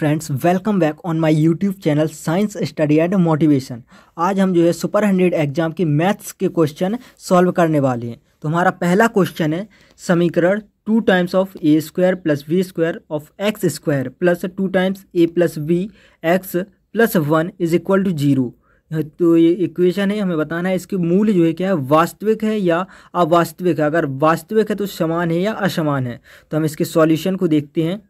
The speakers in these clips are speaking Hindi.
Friends, welcome back on my YouTube channel science study and motivation. आज हम जो है सुपर 100 एग्जाम के मैथ्स के क्वेश्चन सॉल्व करने वाले हैं। तो हमारा पहला क्वेश्चन है, समीकरण 2 times of A square plus B square of X square plus 2 times A plus B X plus 1 is equal to 0। तो ये इक्वेशन है, हमें बताना है इसके मूल्य जो है क्या है, वास्तविक है या अवास्तविक है। अगर वास्तविक है तो समान है या असमान है। तो हम इसके सॉल्यूशन को देखते हैं।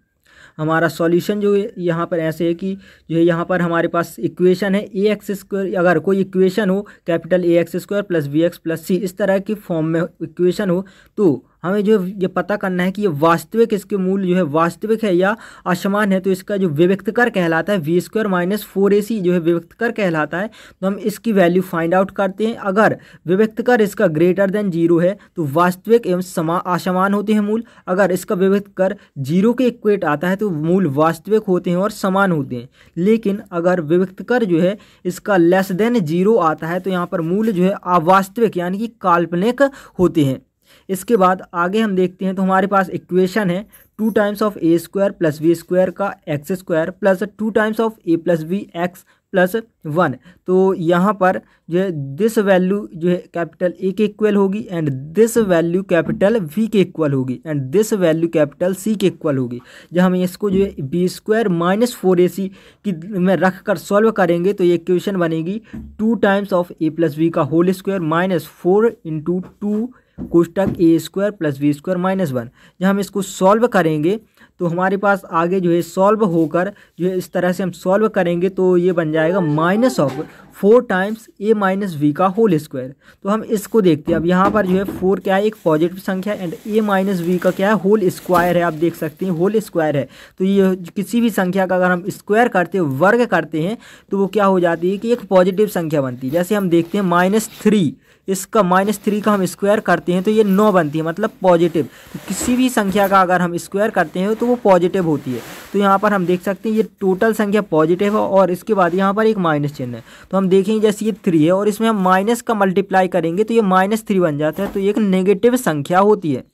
हमारा सॉल्यूशन जो है यहाँ पर ऐसे है कि जो है यहाँ पर हमारे पास इक्वेशन है ए एक्स स्क्वायर। अगर कोई इक्वेशन हो capital A X square plus B X plus C, इस तरह की फॉर्म में इक्वेशन हो, तो हमें जो ये पता करना है कि ये वास्तविक, इसके मूल्य जो है वास्तविक है या असमान है। तो इसका जो विविक्तकर कहलाता है वी स्क्वायर माइनस 4ac जो है विविक्तकर कहलाता है। तो हम इसकी वैल्यू फाइंड आउट करते हैं। अगर विविक्तकर इसका ग्रेटर देन 0 है तो वास्तविक एवं असमान होते हैं मूल। अगर इसका विविक्तकर 0 के इक्वेट आता है तो मूल वास्तविक होते हैं और समान होते हैं। लेकिन अगर विविक्तकर जो है इसका लेस देन 0 आता है तो यहाँ पर मूल्य जो है अवास्तविक यानी कि काल्पनिक होते हैं। इसके बाद आगे हम देखते हैं। तो हमारे पास इक्वेशन है 2 times of A square plus B square का X square plus 2 times of A plus B X plus 1। तो यहाँ पर जो है दिस वैल्यू जो है कैपिटल ए के इक्वल होगी and this value capital V के इक्वल होगी and this value capital C के इक्वल होगी। जब हम इसको जो है बी स्क्वायर माइनस 4ac की में रख कर सॉल्व करेंगे तो ये इक्वेशन बनेगी 2 times of A plus B का होल स्क्वायर माइनस 4 इंटू 2 कोष्टक A square plus B square minus 1। जब हम इसको सॉल्व करेंगे तो हमारे पास आगे जो है सॉल्व होकर जो है इस तरह से हम सॉल्व करेंगे तो ये बन जाएगा minus of 4 times A minus we का होल स्क्वायर। तो हम इसको देखते हैं। अब यहाँ पर जो है 4 क्या है, एक पॉजिटिव संख्या एंड ए माइनस वी का क्या है, होल स्क्वायर है। आप देख सकते हैं होल स्क्वायर है। तो ये किसी भी संख्या का अगर हम स्क्वायर करते हैं, वर्ग करते हैं, तो वो क्या हो जाती है कि एक पॉजिटिव संख्या बनती है। जैसे हम देखते हैं -3, इसका -3 का हम स्क्वायर करते हैं तो ये 9 बनती है, मतलब पॉजिटिव। तो किसी भी संख्या का अगर हम स्क्वायर करते हैं तो वो पॉजिटिव होती है। तो यहाँ पर हम देख सकते हैं ये टोटल संख्या पॉजिटिव है और इसके बाद यहाँ पर एक माइनस चिन्ह है। तो हम देखेंगे जैसे ये 3 है और इसमें हम माइनस का मल्टीप्लाई करेंगे तो ये -3 बन जाता है। तो ये एक नेगेटिव संख्या होती है।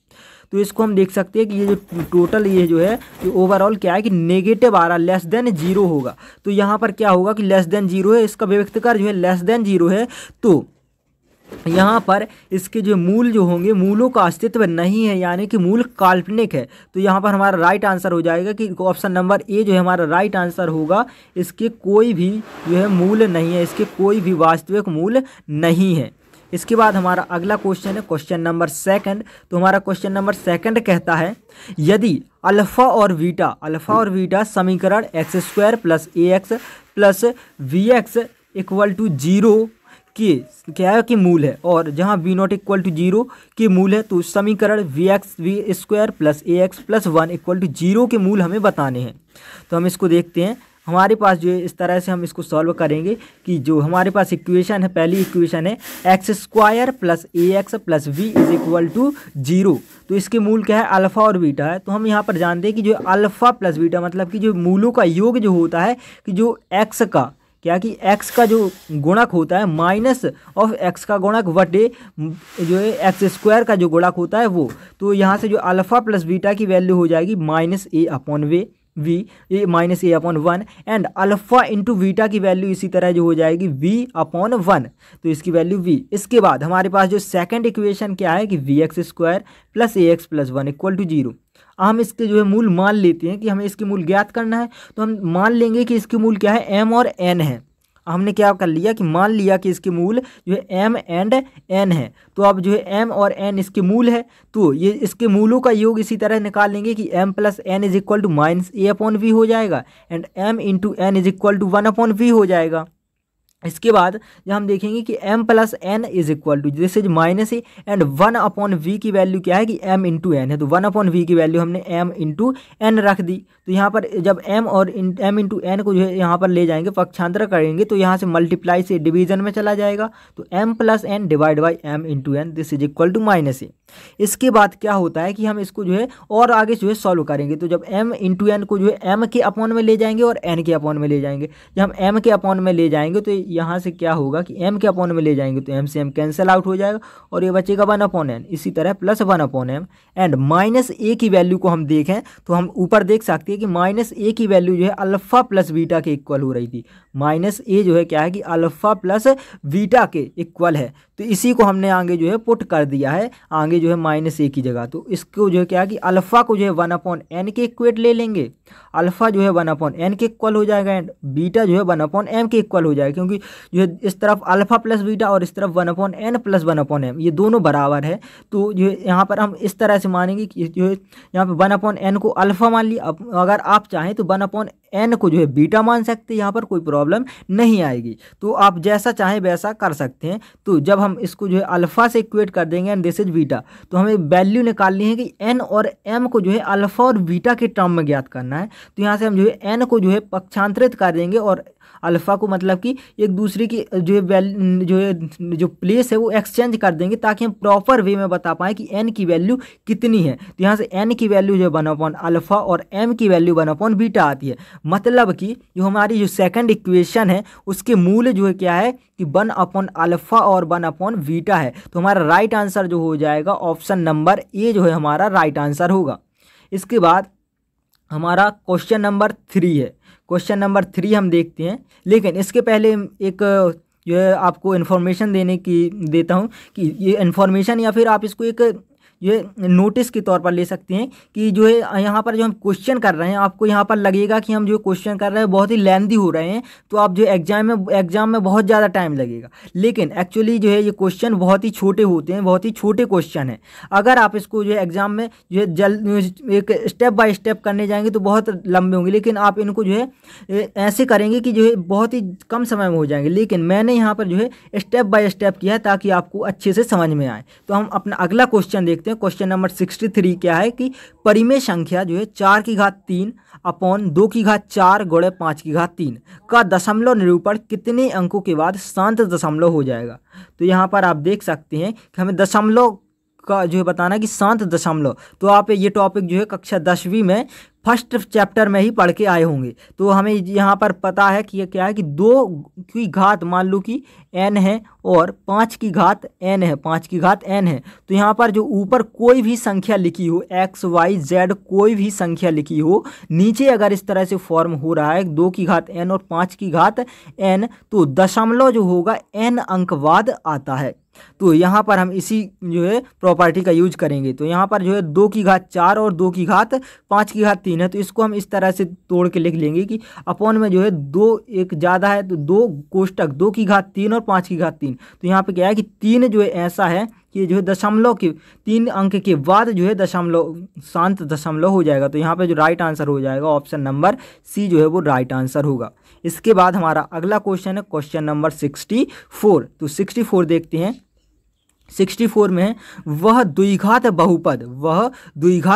तो इसको हम देख सकते हैं कि ये जो टोटल ये जो है ये ओवरऑल क्या है कि नेगेटिव आ रहा, लेस देन 0 होगा। तो यहाँ पर क्या होगा कि लेस देन 0 है, इसका विविक्तकर जो है लेस देन 0 है। तो यहाँ पर इसके जो मूल जो होंगे, मूलों का अस्तित्व नहीं है, यानी कि मूल काल्पनिक है। तो यहाँ पर हमारा राइट आंसर हो जाएगा कि ऑप्शन नंबर ए जो है हमारा राइट आंसर होगा। इसके कोई भी जो है मूल नहीं है, इसके कोई भी वास्तविक मूल नहीं है। इसके बाद हमारा अगला क्वेश्चन है क्वेश्चन नंबर 2। तो हमारा क्वेश्चन नंबर 2 कहता है, यदि अल्फा और बीटा समीकरण X square plus A X plus V X equal to 0 के क्या है कि मूल है, और जहाँ वी नॉट इक्वल टू 0 के मूल है, तो समीकरण V square plus A X plus 1 equal to 0 के मूल हमें बताने हैं। तो हम इसको देखते हैं। हमारे पास जो है इस तरह से हम इसको सॉल्व करेंगे कि जो हमारे पास इक्वेशन है, पहली इक्वेशन है X square plus A X plus V is equal to 0। तो इसके मूल क्या है, अल्फा और बीटा है। तो हम यहाँ पर जानते हैं कि जो अल्फा प्लस बीटा मतलब कि जो मूलों का योग जो होता है कि जो एक्स का क्या कि एक्स का जो गुणक होता है माइनस ऑफ एक्स का गुणक बटे जो है एक्स स्क्वायर का जो गुणक होता है वो। तो यहाँ से जो अल्फा प्लस बीटा की वैल्यू हो जाएगी -a/1 and alpha into beta की वैल्यू इसी तरह जो हो जाएगी v/1। तो इसकी वैल्यू v। इसके बाद हमारे पास जो सेकंड इक्वेशन क्या है कि V X square plus A X plus 1 equal to 0। हम इसके जो है मूल मान लेते हैं कि हमें इसके मूल ज्ञात करना है। तो हम मान लेंगे कि इसके मूल क्या है, m और n है। हमने क्या कर लिया कि मान लिया कि इसके मूल जो है m एंड n है। तो अब जो है m और n इसके मूल है, तो ये इसके मूलों का योग इसी तरह निकाल लेंगे कि m plus n is equal to -a/v हो जाएगा and m into n is equal to 1/v हो जाएगा। इसके बाद जब हम देखेंगे कि m plus n is equal to this is -a and 1/v की वैल्यू क्या है कि m इंटू n है। तो 1/v की वैल्यू हमने m इंटू n रख दी। तो यहाँ पर जब m और m इंटू n को जो है यहाँ पर ले जाएंगे, पक्षांतर करेंगे, तो यहाँ से मल्टीप्लाई से डिवीजन में चला जाएगा। तो m plus n divide by m into n this is equal to -a। इसके बाद क्या होता है कि हम इसको जो है और आगे जो है सॉल्व करेंगे। तो जब m इंटू n को जो है m के अपॉन में ले जाएंगे और n के अपॉन में ले जाएंगे। जब हम m के अपॉन में ले जाएंगे तो यहाँ से क्या होगा कि m के अपॉन में ले जाएंगे तो m से m कैंसिल आउट हो जाएगा और ये बचेगा 1/n। इसी तरह plus 1/m and minus a की वैल्यू को हम देखें तो हम ऊपर देख सकते हैं कि माइनस a की वैल्यू जो है अल्फ़ा प्लस बीटा के इक्वल हो रही थी। माइनस a जो है क्या है कि अल्फ़ा प्लस बीटा के इक्वल है, तो इसी को हमने आगे जो है पुट कर दिया है आगे जो है माइनस a की जगह। तो इसको जो है क्या है कि अल्फ़ा को जो है 1/n के इक्वेट ले लेंगे, अल्फ़ा जो है 1/n के इक्वल हो जाएगा एंड बीटा जो है 1/m के इक्वल हो जाएगा, क्योंकि जो है इस तरफ अल्फ़ा प्लस बीटा और इस तरफ 1/n प्लस 1/m ये दोनों बराबर है। तो जो है यहाँ पर हम इस तरह से मानेंगे कि जो है यहाँ पे 1/n को अल्फ़ा मान लिया। अब अगर आप चाहें तो 1/n को जो है बीटा मान सकते हैं, यहाँ पर कोई प्रॉब्लम नहीं आएगी। तो आप जैसा चाहें वैसा कर सकते हैं। तो जब हम इसको जो है अल्फ़ा से इक्वेट कर देंगे एंड दिस इज बीटा, तो हमें वैल्यू निकालनी है कि n और m को जो है अल्फ़ा और बीटा के टर्म में ज्ञात करना है। तो यहाँ से हम जो है n को जो है पक्षांतरित कर देंगे और अल्फ़ा को मतलब कि एक दूसरे की जो प्लेस है वो एक्सचेंज कर देंगे, ताकि हम प्रॉपर वे में बता पाएँ कि n की वैल्यू कितनी है। तो यहाँ से n की वैल्यू जो 1/अल्फ़ा और m की वैल्यू 1/बीटा आती है। मतलब कि जो हमारी जो सेकंड इक्वेशन है उसके मूल जो है क्या है कि 1/अल्फ़ा और 1/बीटा है। तो हमारा राइट आंसर जो हो जाएगा ऑप्शन नंबर ए जो है हमारा राइट आंसर होगा। इसके बाद हमारा क्वेश्चन नंबर 3 है। क्वेश्चन नंबर 3 हम देखते हैं, लेकिन इसके पहले एक जो है आपको इन्फॉर्मेशन देता हूँ कि ये इन्फॉर्मेशन या फिर आप इसको एक ये नोटिस के तौर पर ले सकते हैं कि जो है यहाँ पर जो हम क्वेश्चन कर रहे हैं आपको यहाँ पर लगेगा कि हम जो क्वेश्चन कर रहे हैं बहुत ही लेंथी हो रहे हैं, तो आप जो एग्जाम में बहुत ज़्यादा टाइम लगेगा। लेकिन एक्चुअली जो है ये क्वेश्चन बहुत ही छोटे होते हैं, बहुत ही छोटे क्वेश्चन हैं। अगर आप इसको जो है एग्जाम में जो है एक स्टेप बाय स्टेप करने जाएंगे तो बहुत लंबे होंगे, लेकिन आप इनको जो है ऐसे करेंगे कि जो है बहुत ही कम समय में हो जाएंगे। लेकिन मैंने यहाँ पर जो है स्टेप बाय स्टेप किया है ताकि आपको अच्छे से समझ में आए। तो हम अपना अगला क्वेश्चन देखते हैं। क्वेश्चन नंबर 63 क्या है कि परिमेय संख्या जो है 4⁻³ अपॉन 2⁻4 गुणे 5⁻3 का दशमलव निरूपण कितने अंकों के बाद शांत दशमलव हो जाएगा। तो यहाँ पर आप देख सकते हैं कि हमें दशमलव का जो है बताना कि शांत दशमलव, तो आप ये टॉपिक जो है कक्षा 10वीं में फर्स्ट चैप्टर में ही पढ़ के आए होंगे। तो हमें यहाँ पर पता है कि ये क्या है कि 2 की घात मान लो कि n है और 5 की घात n है, 5 की घात n है। तो यहाँ पर जो ऊपर कोई भी संख्या लिखी हो x y z कोई भी संख्या लिखी हो, नीचे अगर इस तरह से फॉर्म हो रहा है 2 की घात n और 5 की घात n, तो दशमलव जो होगा n अंक बाद आता है। तो यहाँ पर हम इसी जो है प्रॉपर्टी का यूज करेंगे। तो यहाँ पर जो है 2⁻4 और 2⁻5⁻3 है, तो इसको हम इस तरह से तोड़ के लिख लेंगे कि अपॉन में जो है 2 एक ज़्यादा है तो 2 कोष्टक 2⁻3 और 5⁻3। तो यहाँ पे क्या है कि 3 जो है ऐसा है कि जो है दशमलव के 3 अंक के बाद जो है दशमलव शांत दशमलव हो जाएगा। तो यहाँ पे जो राइट आंसर हो जाएगा ऑप्शन नंबर सी जो है वो राइट आंसर होगा। इसके बाद हमारा अगला क्वेश्चन है क्वेश्चन नंबर 64। तो 64 देखते हैं। 64 में वह द्विघात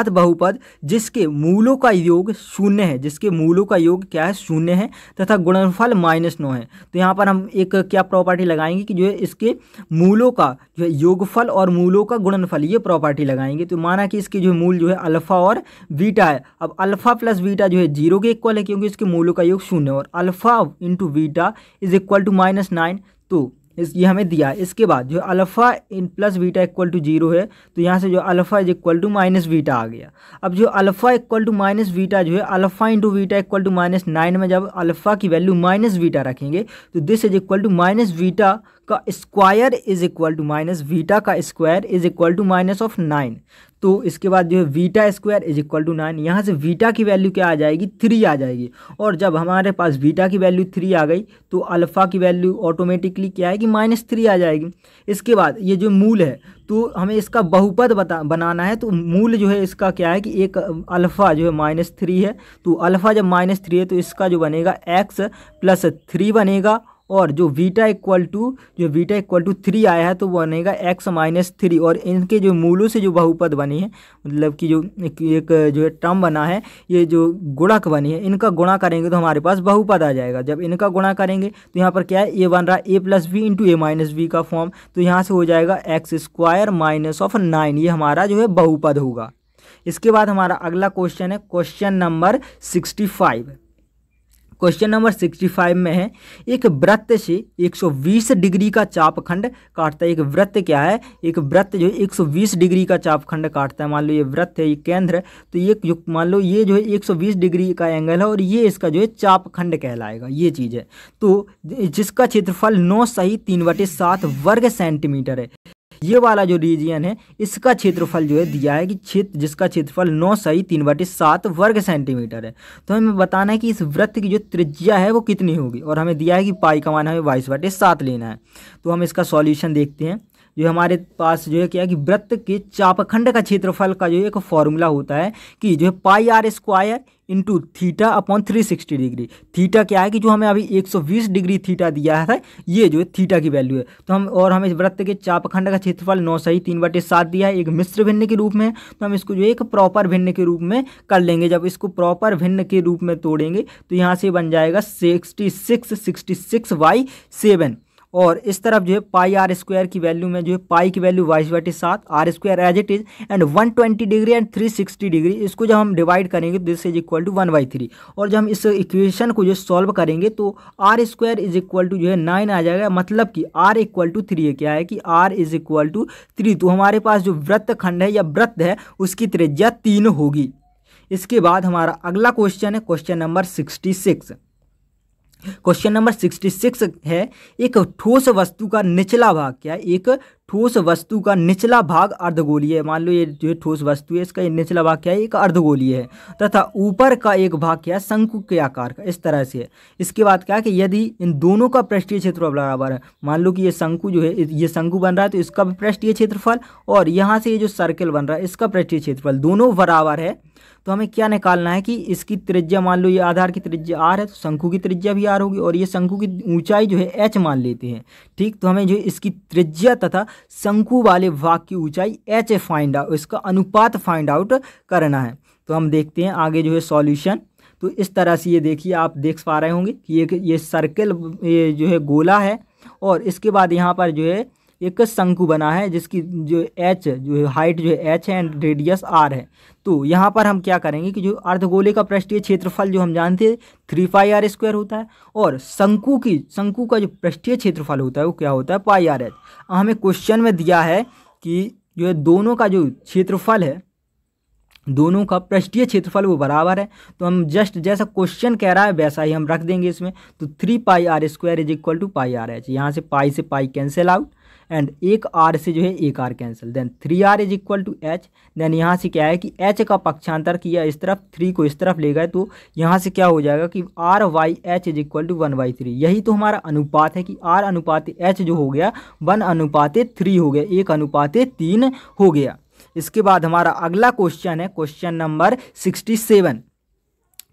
बहुपद जिसके मूलों का योग 0 है, जिसके मूलों का योग क्या है 0 है तथा गुणनफल -9 है। तो यहाँ पर हम एक क्या प्रॉपर्टी लगाएंगे कि जो है इसके मूलों का जो है योगफल और मूलों का गुणनफल, ये प्रॉपर्टी लगाएंगे। तो माना कि इसके जो मूल जो है अल्फ़ा और बीटा है। अब अल्फ़ा प्लस बीटा जो है 0 के इक्वल है क्योंकि इसके मूलों का योग 0 और alpha into beta is equal to -9। तो ये हमें दिया है। इसके बाद जो अल्फ़ा इन प्लस बीटा इक्वल टू 0 है, तो यहाँ से जो alpha is equal to minus beta आ गया। अब जो alpha equal to minus beta जो है alpha into beta equal to -9 में जब अल्फ़ा की वैल्यू माइनस बीटा रखेंगे तो this is equal to minus beta का square is equal to minus beta का स्क्वायर इज इक्वल टू -9। तो इसके बाद जो है beta square is equal to 9। यहाँ से बीटा की वैल्यू क्या आ जाएगी 3 आ जाएगी, और जब हमारे पास बीटा की वैल्यू 3 आ गई तो अल्फ़ा की वैल्यू ऑटोमेटिकली क्या है कि -3 आ जाएगी। इसके बाद ये जो मूल है तो हमें इसका बहुपद बनाना है। तो मूल जो है इसका क्या है कि एक अल्फ़ा जो है -3 है, तो अल्फ़ा जब -3 है तो इसका जो बनेगा x प्लस 3 बनेगा, और जो बीटा इक्वल टू 3 आया है तो बनेगा x -3। और इनके जो मूलों से जो बहुपद बनी है, मतलब कि जो एक जो है टर्म बना है, ये जो गुणक बनी है, इनका गुणा करेंगे तो हमारे पास बहुपद आ जाएगा। जब इनका गुणा करेंगे तो यहाँ पर क्या है ये बन रहा है a plus B into a-b का फॉर्म। तो यहाँ से हो जाएगा x² -9, ये हमारा जो है बहुपद होगा। इसके बाद हमारा अगला क्वेश्चन है क्वेश्चन नंबर 65। क्वेश्चन नंबर 65 में है, एक वृत्त से 120 डिग्री का चापखंड काटता है। एक वृत्त क्या है, एक वृत्त जो है 120 डिग्री का चापखंड काटता है। मान लो ये वृत्त है, ये केंद्र है, तो ये जो मान लो ये जो है 120 डिग्री का एंगल है और ये इसका जो है चापखंड कहलाएगा, ये चीज़ है। तो जिसका क्षेत्रफल 9 सही 3/7 वर्ग सेंटीमीटर है। ये वाला जो रीजियन है इसका क्षेत्रफल जो है दिया है कि जिसका क्षेत्रफल 9 सही 3/7 वर्ग सेंटीमीटर है। तो हमें बताना है कि इस वृत्त की जो त्रिज्या है वो कितनी होगी, और हमें दिया है कि पाई का मान हमें 22/7 लेना है। तो हम इसका सॉल्यूशन देखते हैं। जो हमारे पास जो है क्या है कि वृत्त के चापखंड का क्षेत्रफल का जो एक फॉर्मूला होता है कि जो है πr² into theta upon 360 degree. Theta क्या है कि जो हमें अभी 120 डिग्री थीटा दिया है, ये जो है थीटा की वैल्यू है। तो हमें वृत्त के चापखंड का क्षेत्रफल 9 सही 3/7 दिया है, एक मिश्र भिन्न के रूप में। तो हम इसको जो है एक प्रॉपर भिन्न के रूप में कर लेंगे। जब इसको प्रॉपर भिन्न के रूप में तोड़ेंगे तो यहाँ से बन जाएगा 66/7, और इस तरफ जो है πr² की वैल्यू में जो है पाई की वैल्यू 22/7, r² as it is, and 120 degree and 360 degree, इसको जब हम डिवाइड करेंगे दिस इज इक्वल टू 1/3। और जब हम इस इक्वेशन को जो सॉल्व करेंगे तो r² इज इक्वल टू जो है 9 आ जाएगा। मतलब कि r इक्वल टू 3 है। क्या है कि r इज इक्वल टू 3। तो हमारे पास जो वृत्त खंड है या वृत्त है उसकी त्रिज्या 3 होगी। इसके बाद हमारा अगला क्वेश्चन है क्वेश्चन नंबर 66। क्वेश्चन नंबर 66 है, एक ठोस वस्तु का निचला भाग क्या है, एक ठोस वस्तु का निचला भाग अर्धगोलीय है। मान लो ये जो ठोस वस्तु है इसका निचला भाग क्या है, एक अर्धगोलीय है, तथा ऊपर का एक भाग क्या है, शंकु के आकार का, इस तरह से है। इसके बाद क्या है कि यदि इन दोनों का पृष्ठीय क्षेत्रफल बराबर है, मान लो कि ये शंकु जो है, ये शंकु बन रहा है तो इसका भी पृष्ठीय क्षेत्रफल, और यहाँ से ये जो सर्कल बन रहा है इसका पृष्ठीय क्षेत्रफल दोनों बराबर है, तो हमें क्या निकालना है कि इसकी त्रिज्या, मान लो ये आधार की त्रिज्या r है तो शंकु की त्रिज्या भी r होगी, और ये शंकु की ऊंचाई जो है h मान लेते हैं। ठीक, तो हमें जो इसकी त्रिज्या तथा शंकु वाले भाग की ऊंचाई h फाइंड आउट, इसका अनुपात फाइंड आउट करना है। तो हम देखते हैं आगे जो है सॉल्यूशन। तो इस तरह से ये देखिए, आप देख पा रहे होंगे कि ये सर्कल, ये जो है गोला है, और इसके बाद यहाँ पर जो है एक शंकु बना है जिसकी जो h जो है हाइट जो है h है एंड रेडियस r है। तो यहाँ पर हम क्या करेंगे कि जो अर्धगोले का पृष्ठीय क्षेत्रफल जो हम जानते हैं 3πr² होता है, और शंकु का जो पृष्ठीय क्षेत्रफल होता है वो क्या होता है, πrh। हमें क्वेश्चन में दिया है कि जो है दोनों का जो क्षेत्रफल है, दोनों का पृष्ठीय क्षेत्रफल वो बराबर है। तो हम जस्ट जैसा क्वेश्चन कह रहा है वैसा ही हम रख देंगे इसमें। तो 3πr² is equal to πrh। यहाँ से पाई से पाई कैंसिल आउट, एंड एक r से जो है एक r cancel, then 3r is equal to h। Then यहाँ से क्या है कि h का पक्षांतर किया इस तरफ, 3 को इस तरफ ले गए, तो यहाँ से क्या हो जाएगा कि r/h इज इक्वल टू 1/3। यही तो हमारा अनुपात है कि r अनुपात h जो हो गया 1/3 हो गया, 1/3 हो गया। इसके बाद हमारा अगला क्वेश्चन है क्वेश्चन नंबर 67।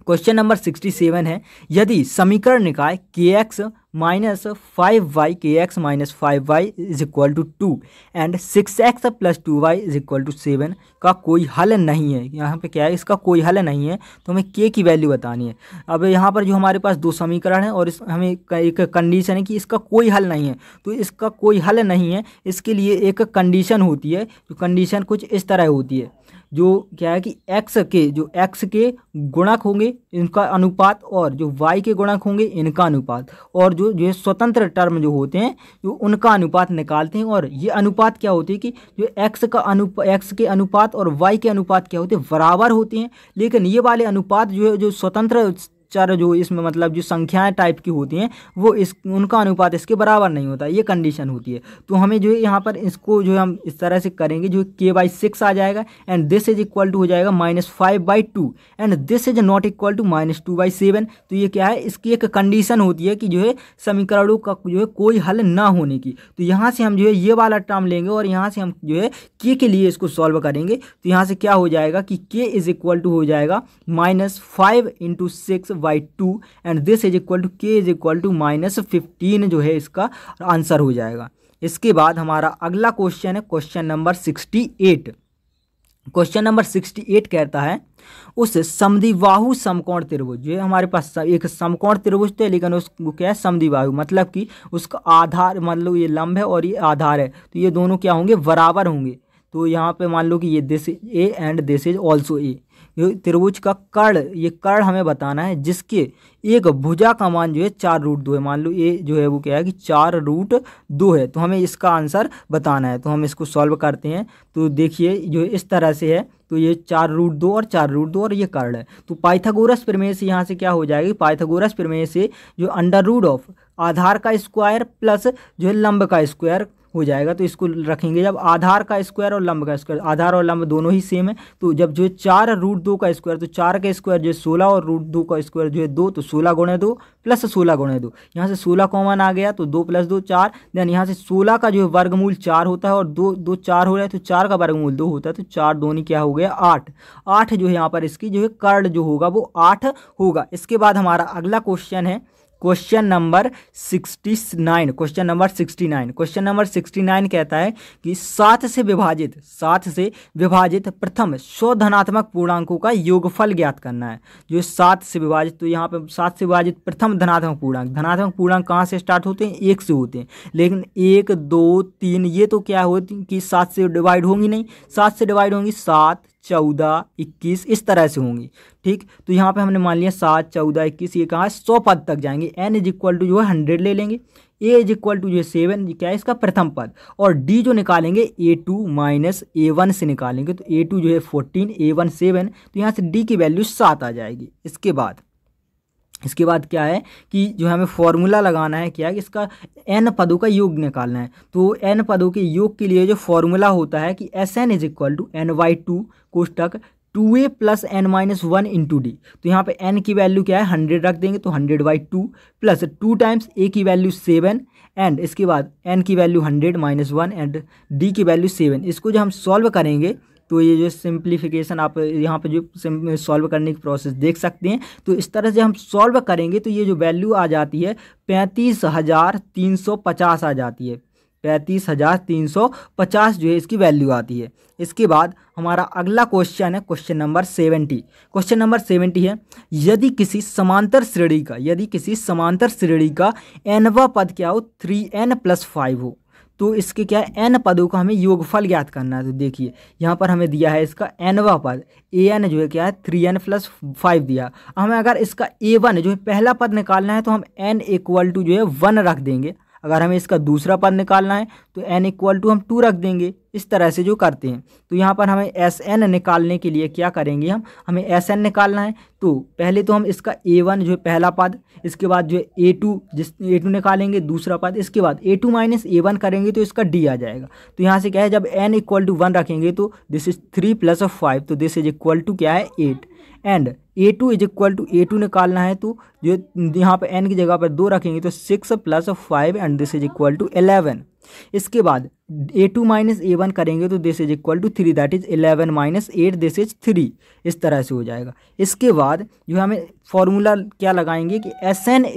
क्वेश्चन नंबर 67 है, यदि समीकरण निकाय kx minus 5y kx minus 5y is equal to 2 and 6x plus 2y is equal to 7 का कोई हल नहीं है। यहाँ पे क्या है, इसका कोई हल नहीं है, तो हमें k की वैल्यू बतानी है। अब यहाँ पर जो हमारे पास दो समीकरण है और हमें एक कंडीशन है कि इसका कोई हल नहीं है, तो इसका कोई हल नहीं है, इसके लिए एक कंडीशन होती है। जो कंडीशन कुछ इस तरह होती है, जो क्या है कि x के गुणक होंगे इनका अनुपात, और जो y के गुणक होंगे इनका अनुपात, और जो है स्वतंत्र टर्म जो होते हैं जो उनका अनुपात निकालते हैं। और ये अनुपात क्या होती है कि जो x के अनुपात और y के अनुपात क्या होते हैं, बराबर होते हैं। लेकिन ये वाले अनुपात जो है, जो स्वतंत्र चर जो इसमें मतलब जो संख्याएं टाइप की होती हैं वो उनका अनुपात इसके बराबर नहीं होता, ये कंडीशन होती है। तो हमें जो है यहाँ पर इसको जो हम इस तरह से करेंगे, जो k/6 आ जाएगा, and this is equal to हो जाएगा -5/2, and this is not equal to -2/7। तो ये क्या है, इसकी एक कंडीशन होती है कि जो है समीकरणों का जो है कोई हल ना होने की। तो यहाँ से हम जो है ये वाला टर्म लेंगे और यहाँ से हम जो है k के लिए इसको सॉल्व करेंगे। तो यहाँ से क्या हो जाएगा कि k इज इक्वल टू हो जाएगा -5 × 6/2, and this is equal to k is equal to -15 जो है इसका आंसर हो जाएगा। इसके बाद हमारा अगला क्वेश्चन है क्वेश्चन नंबर 68। क्वेश्चन नंबर 68 कहता है, उस समद्विबाहु समकोण त्रिभुज, जो है हमारे पास एक समकोण त्रिभुज है, लेकिन उसको क्या है समद्विबाहु, मतलब कि उसका आधार मतलब ये लंब है और ये आधार है, तो ये दोनों क्या होंगे, बराबर होंगे। तो यहाँ पे मान लो कि ये this is A and this is also a. ये त्रिभुज का कर्ण, ये कर्ण हमें बताना है जिसके एक भुजा का मान जो है 4√2 है। मान लो ये जो है वो क्या है कि 4√2 है, तो हमें इसका आंसर बताना है। तो हम इसको सॉल्व करते हैं। तो देखिए जो इस तरह से है, तो ये 4√2 और 4√2 और ये कर्ण है। तो पाइथागोरस प्रमेय से यहाँ से क्या हो जाएगी, पाइथागोरस प्रमेय से जो √ऑफ आधार का स्क्वायर प्लस जो है लंब का स्क्वायर हो जाएगा। तो इसको रखेंगे जब आधार का स्क्वायर और लंब का स्क्वायर, आधार और लंब दोनों ही सेम है, तो जब जो 4√2 का स्क्वायर, तो 4 का स्क्वायर जो है 16 और √2 का स्क्वायर जो है 2, तो 16 गुणे 2 प्लस 16 गुणे 2, यहाँ से 16 कॉमन आ गया तो 2 + 2 4। देन यहाँ से 16 का जो है वर्गमूल 4 होता है और 2 4 हो रहा है, तो 4 का वर्गमूल 2 होता है, तो 4 दूनी क्या हो गया 8। 8 जो है यहाँ पर इसकी जो है कर्ण जो होगा वो 8 होगा। इसके बाद हमारा अगला क्वेश्चन है क्वेश्चन नंबर 69। क्वेश्चन नंबर 69 कहता है कि 7 से विभाजित प्रथम 100 धनात्मक पूर्णांकों का योगफल ज्ञात करना है। जो 7 से विभाजित, तो यहाँ पे 7 से विभाजित प्रथम धनात्मक पूर्णांक कहाँ से स्टार्ट होते हैं, 1 से होते हैं। लेकिन 1 2 3 ये तो क्या होती कि 7 से डिवाइड होंगी नहीं, 7 से डिवाइड होंगी 7 14 21 इस तरह से होंगी। ठीक, तो यहाँ पे हमने मान लिया 7 14 21 ये कहाँ 100 पद तक जाएंगे। n = जो है 100 ले लेंगे, a = जो है 7 क्या है इसका प्रथम पद, और d जो निकालेंगे a2 - a1 से निकालेंगे, तो a2 जो है 14 a1 7, तो यहाँ से d की वैल्यू 7 आ जाएगी। इसके बाद क्या है कि जो हमें फॉर्मूला लगाना है क्या है कि इसका n पदों का योग निकालना है। तो n पदों के योग के लिए जो फॉर्मूला होता है कि Sn = n/2 कोष्टक 2a + n-1 × d। तो यहाँ पे n की वैल्यू क्या है 100 रख देंगे, तो 100/2 प्लस 2 टाइम्स a की वैल्यू 7 एंड इसके बाद n की वैल्यू 100 - 1 एंड d की वैल्यू 7। इसको जो हम सॉल्व करेंगे तो ये जो सिंप्लीफिकेशन आप यहाँ पे जो सॉल्व करने की प्रोसेस देख सकते हैं, तो इस तरह से हम सॉल्व करेंगे तो ये जो वैल्यू आ जाती है 35,350 आ जाती है। 35,350 जो है इसकी वैल्यू आती है। इसके बाद हमारा अगला क्वेश्चन है क्वेश्चन नंबर 70। क्वेश्चन नंबर 70 है, यदि किसी समांतर श्रेणी का nवां पद क्या हो 3n + 5 हो, तो इसके क्या है n पदों का हमें योगफल ज्ञात करना है। तो देखिए यहाँ पर हमें दिया है इसका nवां पद an जो है क्या है 3n + 5 दिया। हमें अगर इसका a1 जो है पहला पद निकालना है तो हम n = जो है 1 रख देंगे। अगर हमें इसका दूसरा पद निकालना है तो n = हम 2 रख देंगे। इस तरह से जो करते हैं, तो यहाँ पर हमें Sn निकालने के लिए क्या करेंगे, हमें Sn निकालना है। तो पहले तो हम इसका a1 जो है पहला पद, इसके बाद जो है a2 निकालेंगे दूसरा पद, इसके बाद a2 - a1 करेंगे तो इसका d आ जाएगा। तो यहाँ से क्या है जब n = 1 रखेंगे तो दिस इज 3 + 5, तो दिस इज = क्या है 8 एंड a2 = a2 निकालना है, तो जो यहाँ पे n की जगह पर 2 रखेंगे तो 6 + 5 एंड दिस इज = 11। इसके बाद a2 - a1 करेंगे तो this is = 3, that is 11 - 8 this is 3। इस तरह से हो जाएगा। इसके बाद जो हमें फॉर्मूला क्या लगाएंगे कि Sn =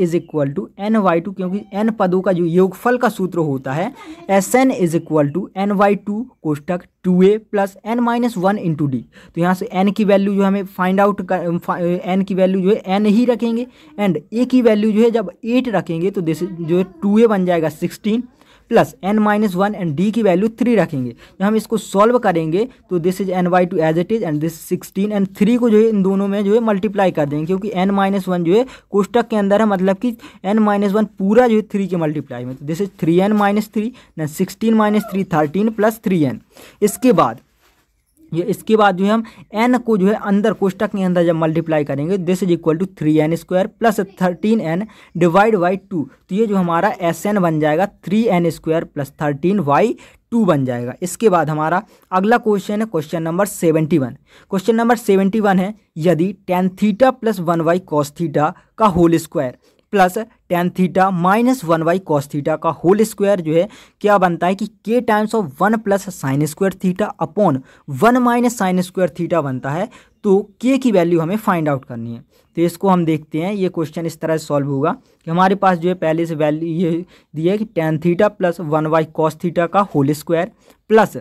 n/2, क्योंकि n पदों का जो योगफल का सूत्र होता है Sn = n/2 कोष्टक 2a + n-1 × d। तो यहाँ से n की वैल्यू जो हमें फाइंड आउट n की वैल्यू जो है n ही रखेंगे एंड a की वैल्यू जो है जब 8 रखेंगे तो दिस जो है 2a बन जाएगा 16 प्लस n-1 एंड d की वैल्यू 3 रखेंगे। जब हम इसको सॉल्व करेंगे तो this is n/2 as it is and this 16 and 3 को जो है इन दोनों में जो है मल्टीप्लाई कर देंगे, क्योंकि n-1 जो है कोष्टक के अंदर है, मतलब कि n-1 पूरा जो है 3 के मल्टीप्लाई में, तो this is 3n - 3 then 16 - 3 13 plus 3n। इसके बाद जो है हम n को जो है अंदर कोष्टक के अंदर जब मल्टीप्लाई करेंगे this is = 3n² plus 13n / 2, तो ये जो हमारा Sn बन जाएगा 3n² प्लस 13y2 बन जाएगा। इसके बाद हमारा अगला क्वेश्चन है क्वेश्चन नंबर 71। क्वेश्चन नंबर 71 है, यदि tan θ + 1y cos θ का whole square plus tan θ - 1y cos θ का होल स्क्वायर जो है क्या बनता है कि k times of 1 + sin² θ upon 1 - sin² θ बनता है। तो k की वैल्यू हमें फाइंड आउट करनी है। तो इसको हम देखते हैं, ये क्वेश्चन इस तरह से सॉल्व होगा कि हमारे पास जो है पहले से वैल्यू ये दी है कि tan θ + 1y cos θ का whole square plus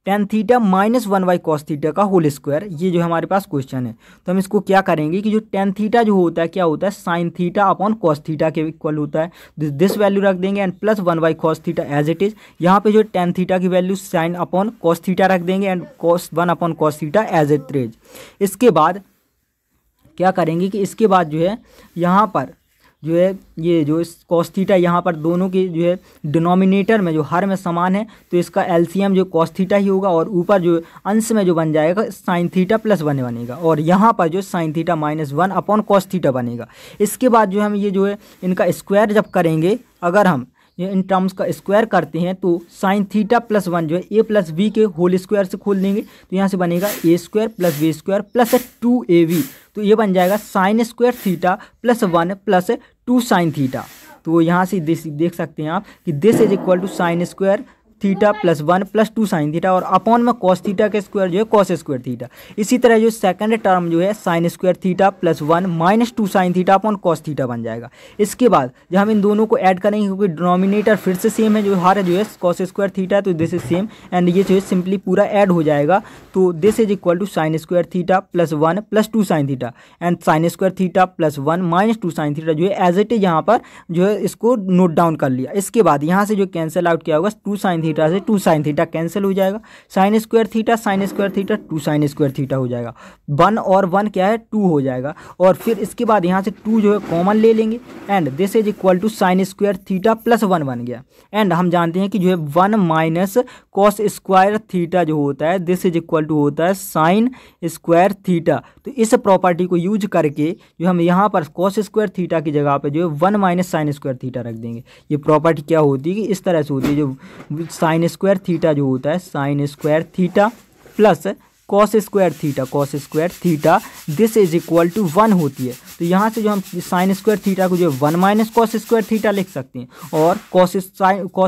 tan theta minus 1/cos theta का होल स्क्वायर, ये जो हमारे पास क्वेश्चन है। तो हम इसको क्या करेंगे कि जो tan थीटा जो होता है क्या होता है, sin theta upon cos theta के इक्वल होता है। दिस वैल्यू रख देंगे and plus 1/cos theta as it is. यहाँ पे जो tan थीटा की वैल्यू sin अपॉन cos थीटा रख देंगे and cos 1/cos theta as it is. इसके बाद क्या करेंगे कि इसके बाद जो है यहाँ पर जो है ये जो cos थीटा यहाँ पर दोनों के जो है डिनोमिनेटर में जो हर में समान है, तो इसका एलसीएम जो cos थीटा ही होगा और ऊपर जो अंश में जो बन जाएगा sin थीटा प्लस 1 बनेगा और यहाँ पर जो sin theta minus 1/cos theta बनेगा। इसके बाद जो हम ये जो है इनका स्क्वायर जब करेंगे, अगर हम ये इन टर्म्स का स्क्वायर करते हैं तो sin थीटा प्लस 1 जो है a प्लस बी के होल स्क्वायर से खोल देंगे, तो यहाँ से बनेगा a square plus B square plus 2ab, तो ये बन जाएगा sin square theta plus 1 plus 2 sin theta. तो यहाँ से देख सकते हैं आप कि this is equal to sin square theta plus 1 plus 2 sin theta और अपॉन में cos थीटा के स्क्वायर जो है cos स्क्वायर थीटा। इसी तरह जो सेकंड टर्म जो है sin square theta plus 1 minus 2 sin theta upon cos theta बन जाएगा। इसके बाद जब हम इन दोनों को ऐड करेंगे, क्योंकि डिनोमिनेटर फिर से सेम है, जो हर जो है cos स्क्वायर थीटा, तो दिस इज सेम एंड ये जो है सिंपली पूरा ऐड हो जाएगा। तो this is equal to sin square theta plus 1 plus 2 sin theta and sin square theta plus 1 minus 2 sin theta जो है एज इट इज यहाँ पर जो है इसको नोट डाउन कर लिया। इसके बाद यहाँ से जो कैंसिल आउट किया होगा 2 sin थीटा से 2 sin थीटा कैंसिल हो जाएगा, sin square theta 2 sin square theta हो जाएगा, 1 और 1 क्या है 2 हो जाएगा। और फिर इसके बाद यहाँ से 2 जो है कॉमन ले लेंगे and this is equal to sin square theta plus 1 बन गया। एंड हम जानते हैं कि जो है 1 माइनस cos स्क्वायर थीटा जो होता है दिस इज इक्वल टू होता है sin स्क्वायर थीटा। तो इस प्रॉपर्टी को यूज करके जो हम यहाँ पर cos स्क्वायर थीटा की जगह पे जो है 1 माइनस sin स्क्वायर थीटा रख देंगे। ये प्रॉपर्टी क्या होती है कि इस तरह से होती है, जो sin स्क्वायर थीटा जो होता है sin square theta plus cos square theta this is equal to 1 होती है। तो यहाँ से जो हम sin स्क्वायर थीटा को जो है 1 माइनस cos स्क्वायर थीटा लिख सकते हैं और cos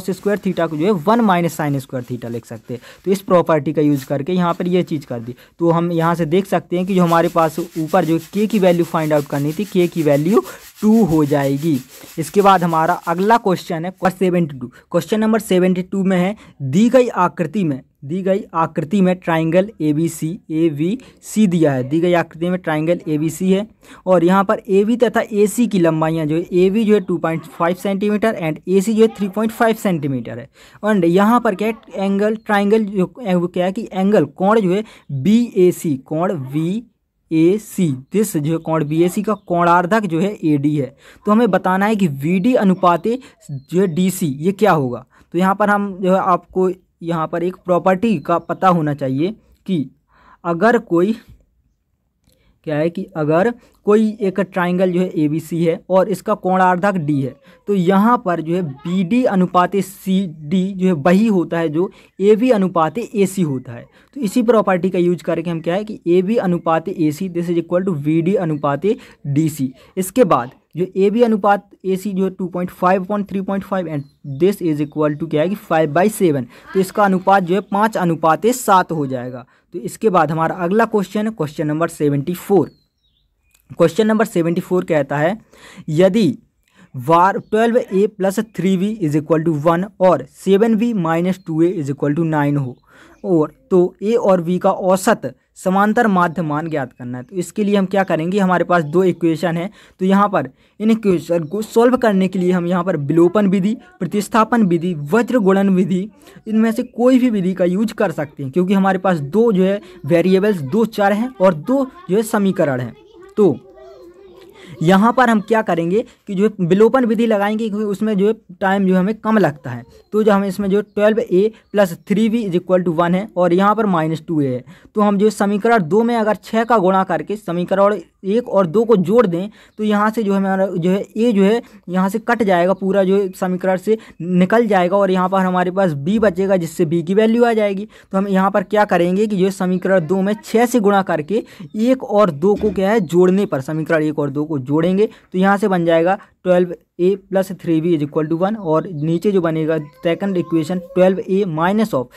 स्क्वायर थीटा को जो है 1 माइनस sin स्क्वायर थीटा लिख सकते हैं। तो इस प्रॉपर्टी का यूज़ करके यहाँ पर ये चीज़ कर दी। तो हम यहाँ से देख सकते हैं कि जो हमारे पास ऊपर जो k की वैल्यू फाइंड आउट करनी थी, k की वैल्यू 2 हो जाएगी। इसके बाद हमारा अगला क्वेश्चन है 72। क्वेश्चन नंबर 72 में है दी गई आकृति में ट्राइंगल ABC दिया है। दी गई आकृति में ट्राइंगल ABC है और यहाँ पर AB तथा AC की लंबाइयाँ जो है AB जो है 2.5 सेंटीमीटर एंड AC जो है 3.5 सेंटीमीटर है। और यहाँ पर क्या है एंगल ट्राइंगल जो क्या है कि एंगल कोण जो है BAC कोण VAC दिस जो है कोण BAC का कोणार्धक जो है AD है। तो हमें बताना है कि VD अनुपाते जो है DC ये क्या होगा। तो यहाँ पर हम जो है आपको यहाँ पर एक प्रॉपर्टी का पता होना चाहिए कि अगर कोई क्या है कि अगर कोई एक ट्राइंगल जो है ABC है और इसका कोणार्धक D है, तो यहाँ पर जो है BD अनुपाते CD जो है वही होता है जो AB अनुपाते AC होता है। तो इसी प्रॉपर्टी का यूज करके हम क्या है कि AB अनुपाते AC this is equal to VD अनुपाते DC। इसके बाद जो AB अनुपात AC जो है 2.5/3.5 and this is equal to क्या है कि 5/7। तो इसका अनुपात जो है 5:7 हो जाएगा। तो इसके बाद हमारा अगला क्वेश्चन है क्वेश्चन नंबर 74। क्वेश्चन नंबर 74 कहता है यदि वार 12a प्लस 3b इज इक्वल टू 1 और 7b minus 2a is equal to 9 हो और तो a और b का औसत समांतर माध्य मान ज्ञात करना है। तो इसके लिए हम क्या करेंगे, हमारे पास दो इक्वेशन है, तो यहाँ पर इन इक्वेशन को सॉल्व करने के लिए हम यहाँ पर विलोपन विधि, प्रतिस्थापन विधि, वज्र गुणन विधि, इनमें से कोई भी विधि का यूज कर सकते हैं, क्योंकि हमारे पास दो जो है वेरिएबल्स, दो चर हैं और दो जो है समीकरण हैं। तो यहाँ पर हम क्या करेंगे कि जो है विलोपन विधि लगाएंगे, क्योंकि उसमें जो है टाइम जो हमें कम लगता है। तो जो हम इसमें जो 12a प्लस 3b इज इक्वल टू 1 है और यहाँ पर माइनस 2a है, तो हम जो समीकरण 2 में अगर 6 का गुणा करके समीकरण 1 और 2 को जोड़ दें तो यहाँ से जो हमारा जो है a जो है यहाँ से कट जाएगा, पूरा जो समीकरण से निकल जाएगा और यहाँ पर हमारे पास b बचेगा, जिससे b की वैल्यू आ जाएगी। तो हम यहाँ पर क्या करेंगे कि जो समीकरण 2 में 6 से गुणा करके 1 और 2 को क्या है जोड़ने पर, समीकरण 1 और 2 को जोड़ेंगे तो यहाँ से बन जाएगा 12a प्लस 3b इज इक्वल टू 1 और नीचे जो बनेगा second equation 12a minus of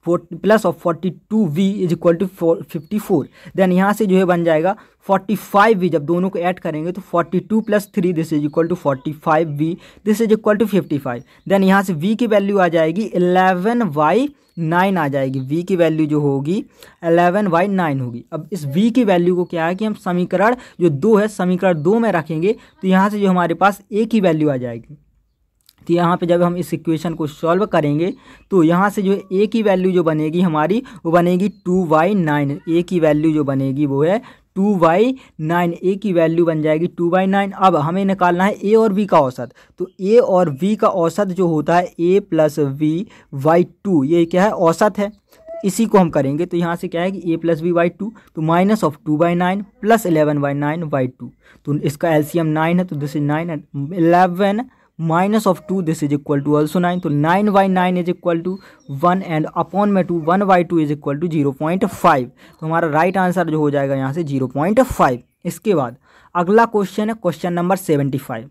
plus of 42v is equal to 54। Then यहाँ से जो है बन जाएगा 45v, जब दोनों को ऐड करेंगे तो 42 plus 3 this is equal to 45v this is equal to 55। Then यहाँ से v की वैल्यू आ जाएगी 11y 9 आ जाएगी। v की वैल्यू जो होगी 11/9 होगी। अब इस v की वैल्यू को क्या है कि हम समीकरण जो 2 है समीकरण 2 में रखेंगे तो यहाँ से जो हमारे पास a की वैल्यू आ जाएगी। तो यहाँ पे जब हम इस इक्वेशन को सॉल्व करेंगे तो यहाँ से जो a की वैल्यू जो बनेगी हमारी वो बनेगी 2/9। a की वैल्यू जो बनेगी वो है 2/9। a की वैल्यू बन जाएगी 2/9। अब हमें निकालना है a और b का औसत। तो a और b का औसत जो होता है a + v/2, ये क्या है औसत है। इसी को हम करेंगे तो यहाँ से क्या है कि a + v/2 तो -2/9 + 11/9/2। तो इसका एलसीएम 9 है तो this is 9 and 11 -2 this is equal to also 9। तो 9/9 is equal to 1 and upon में 2 1/2 इज इक्वल टू 0.5। तो हमारा राइट आंसर जो हो जाएगा यहाँ से 0.5। इसके बाद अगला क्वेश्चन है क्वेश्चन नंबर 75।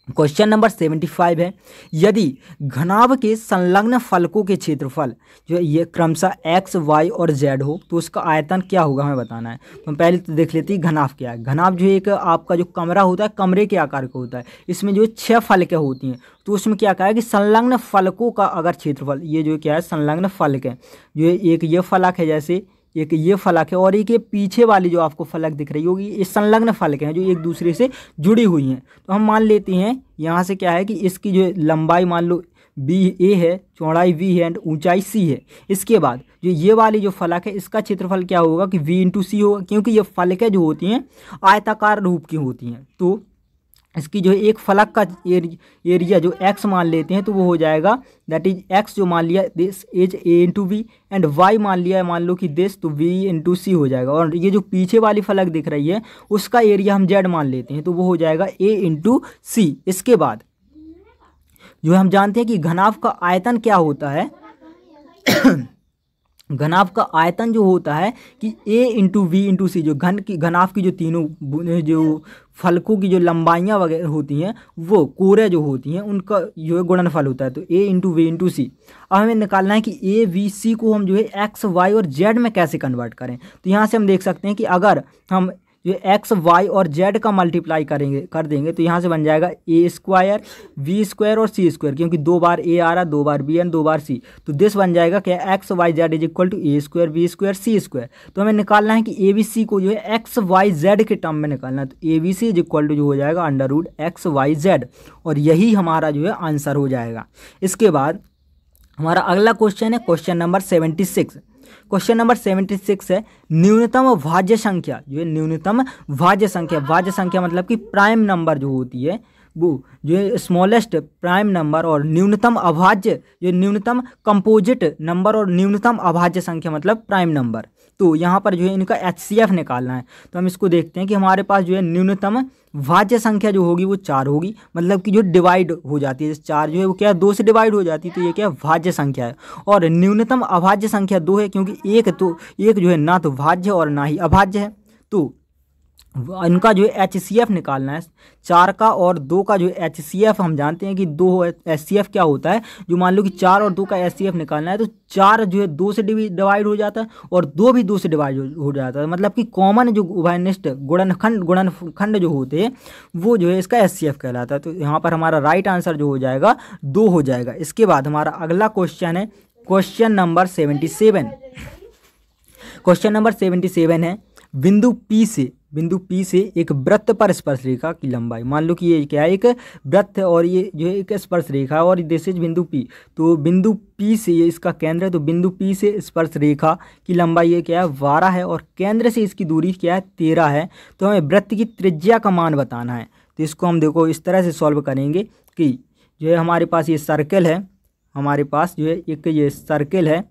क्वेश्चन नंबर 75 है, यदि घनाभ के संलग्न फलकों के क्षेत्रफल जो ये क्रमशः x, y और z हो तो उसका आयतन क्या होगा हमें बताना है। तो हम पहले तो देख लेते हैं घनाभ क्या है। घनाभ जो एक आपका जो कमरा होता है कमरे के आकार का होता है, इसमें जो 6 फलकें होती हैं। तो उसमें क्या कहा है कि संलग्न फलकों का अगर क्षेत्रफल, ये जो क्या है संलग्न फलक है, जो एक ये फलक है जैसे एक ये फलक है और एक ये पीछे वाली जो आपको फलक दिख रही होगी ये संलग्न फलक हैं जो एक दूसरे से जुड़ी हुई हैं। तो हम मान लेते हैं यहाँ से क्या है कि इसकी जो लंबाई मान लो a है, चौड़ाई v है एंड ऊंचाई c है। इसके बाद जो ये वाली जो फलक है इसका क्षेत्रफल क्या होगा कि v × c होगा, क्योंकि ये फलकें जो होती हैं आयताकार रूप की होती हैं। तो इसकी जो एक फलक का एरिया जो x मान लेते हैं तो वो हो जाएगा दैट इज x जो मान लिया this is a × v and y मान लिया मान लो कि दिस तो v × c हो जाएगा। और ये जो पीछे वाली फलक दिख रही है उसका एरिया हम z मान लेते हैं तो वो हो जाएगा a × c। इसके बाद जो हम जानते हैं कि घनाभ का आयतन क्या होता है घनाभ का आयतन जो होता है कि a × v × c, जो घनाभ की जो तीनों जो फलकों की जो लंबाइयाँ वगैरह होती हैं वो कोरे जो होती हैं उनका जो है गुणनफल होता है। तो a × v × c। अब हमें निकालना है कि a, v, c को हम जो है x, y और z में कैसे कन्वर्ट करें। तो यहाँ से हम देख सकते हैं कि अगर हम जो x, y और z का मल्टीप्लाई कर देंगे तो यहाँ से बन जाएगा a², v² और c², क्योंकि 2 बार a आ रहा, 2 बार b एंड 2 बार c। तो दिस बन जाएगा क्या x, y, z is equal to a², v², c²। तो हमें निकालना है कि abc को जो है x, y, z के टर्म में निकालना है। तो abc इज इक्वल टू जो हो जाएगा √x, y, z और यही हमारा जो है आंसर हो जाएगा। इसके बाद हमारा अगला क्वेश्चन है क्वेश्चन नंबर 76। क्वेश्चन नंबर 76 है न्यूनतम भाज्य संख्या, जो है न्यूनतम भाज्य संख्या मतलब कि प्राइम नंबर जो होती है वो जो है स्मॉलेस्ट प्राइम नंबर और न्यूनतम अभाज्य जो न्यूनतम कंपोजिट नंबर और न्यूनतम अभाज्य संख्या मतलब प्राइम नंबर। तो यहाँ पर जो है इनका HCF निकालना है। तो हम इसको देखते हैं कि हमारे पास जो है न्यूनतम भाज्य संख्या जो होगी वो 4 होगी, मतलब कि जो डिवाइड हो जाती है 4 जो है वो क्या 2 से डिवाइड हो जाती है। तो ये क्या भाज्य संख्या है। और न्यूनतम अभाज्य संख्या 2 है, क्योंकि एक जो है ना तो भाज्य और ना ही अभाज्य है। तो इनका जो है HCF निकालना है 4 का और 2 का जो HCF हम जानते हैं कि 2 HCF क्या होता है, जो मान लो कि 4 और 2 का HCF निकालना है तो 4 जो है 2 से डिवाइड हो जाता है और 2 भी 2 से डिवाइड हो जाता है, मतलब कि कॉमन जो उभयनिष्ठ गुणनखंड जो होते हैं वो जो है इसका HCF कहलाता है। तो यहाँ पर हमारा राइट आंसर जो हो जाएगा 2 हो जाएगा। इसके बाद हमारा अगला क्वेश्चन है क्वेश्चन नंबर 77। क्वेश्चन नंबर 77 है बिंदु P से एक वृत्त पर स्पर्श रेखा की लंबाई, मान लो कि ये क्या है एक वृत्त है और ये जो है एक स्पर्श रेखा और दिस इज बिंदु P। तो बिंदु P से ये इसका केंद्र है, तो बिंदु P से स्पर्श रेखा की लंबाई ये क्या है 12 है और केंद्र से इसकी दूरी क्या है 13 है। तो हमें वृत्त की त्रिज्या का मान बताना है। तो इसको हम देखो इस तरह से सॉल्व करेंगे कि जो है हमारे पास ये सर्कल है, हमारे पास जो है एक ये सर्कल है।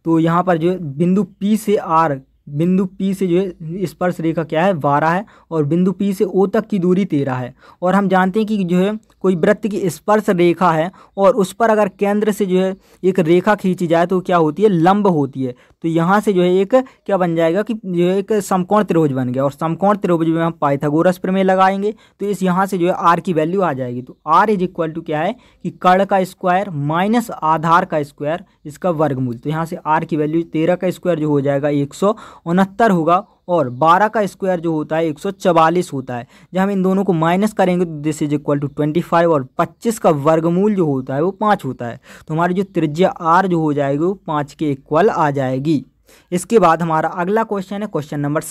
तो यहाँ पर जो है बिंदु P से जो है स्पर्श रेखा क्या है 12 है और बिंदु P से O तक की दूरी 13 है। और हम जानते हैं कि जो है कोई वृत्त की स्पर्श रेखा है और उस पर अगर केंद्र से जो है एक रेखा खींची जाए तो क्या होती है लंब होती है। तो यहाँ से जो है एक क्या बन जाएगा कि जो है एक समकोण त्रिभुज बन गया और समकोण त्रिभुज में हम पाइथागोरस प्रमेय लगाएंगे तो इस यहाँ से जो है R की वैल्यू आ जाएगी। तो R इज इक्वल टू क्या है कि कर्ण का स्क्वायर माइनस आधार का स्क्वायर इसका वर्गमूल। तो यहाँ से R की वैल्यू 13 का स्क्वायर जो हो जाएगा 169 होगा और 12 का स्क्वायर जो होता है 144 होता है। जब हम इन दोनों को माइनस करेंगे तो दिस इज इक्वल टू 25 और 25 का वर्गमूल जो होता है वो 5 होता है। तो हमारी जो त्रिज्या r जो हो जाएगी वो 5 के इक्वल आ जाएगी। इसके बाद हमारा अगला क्वेश्चन है क्वेश्चन नंबर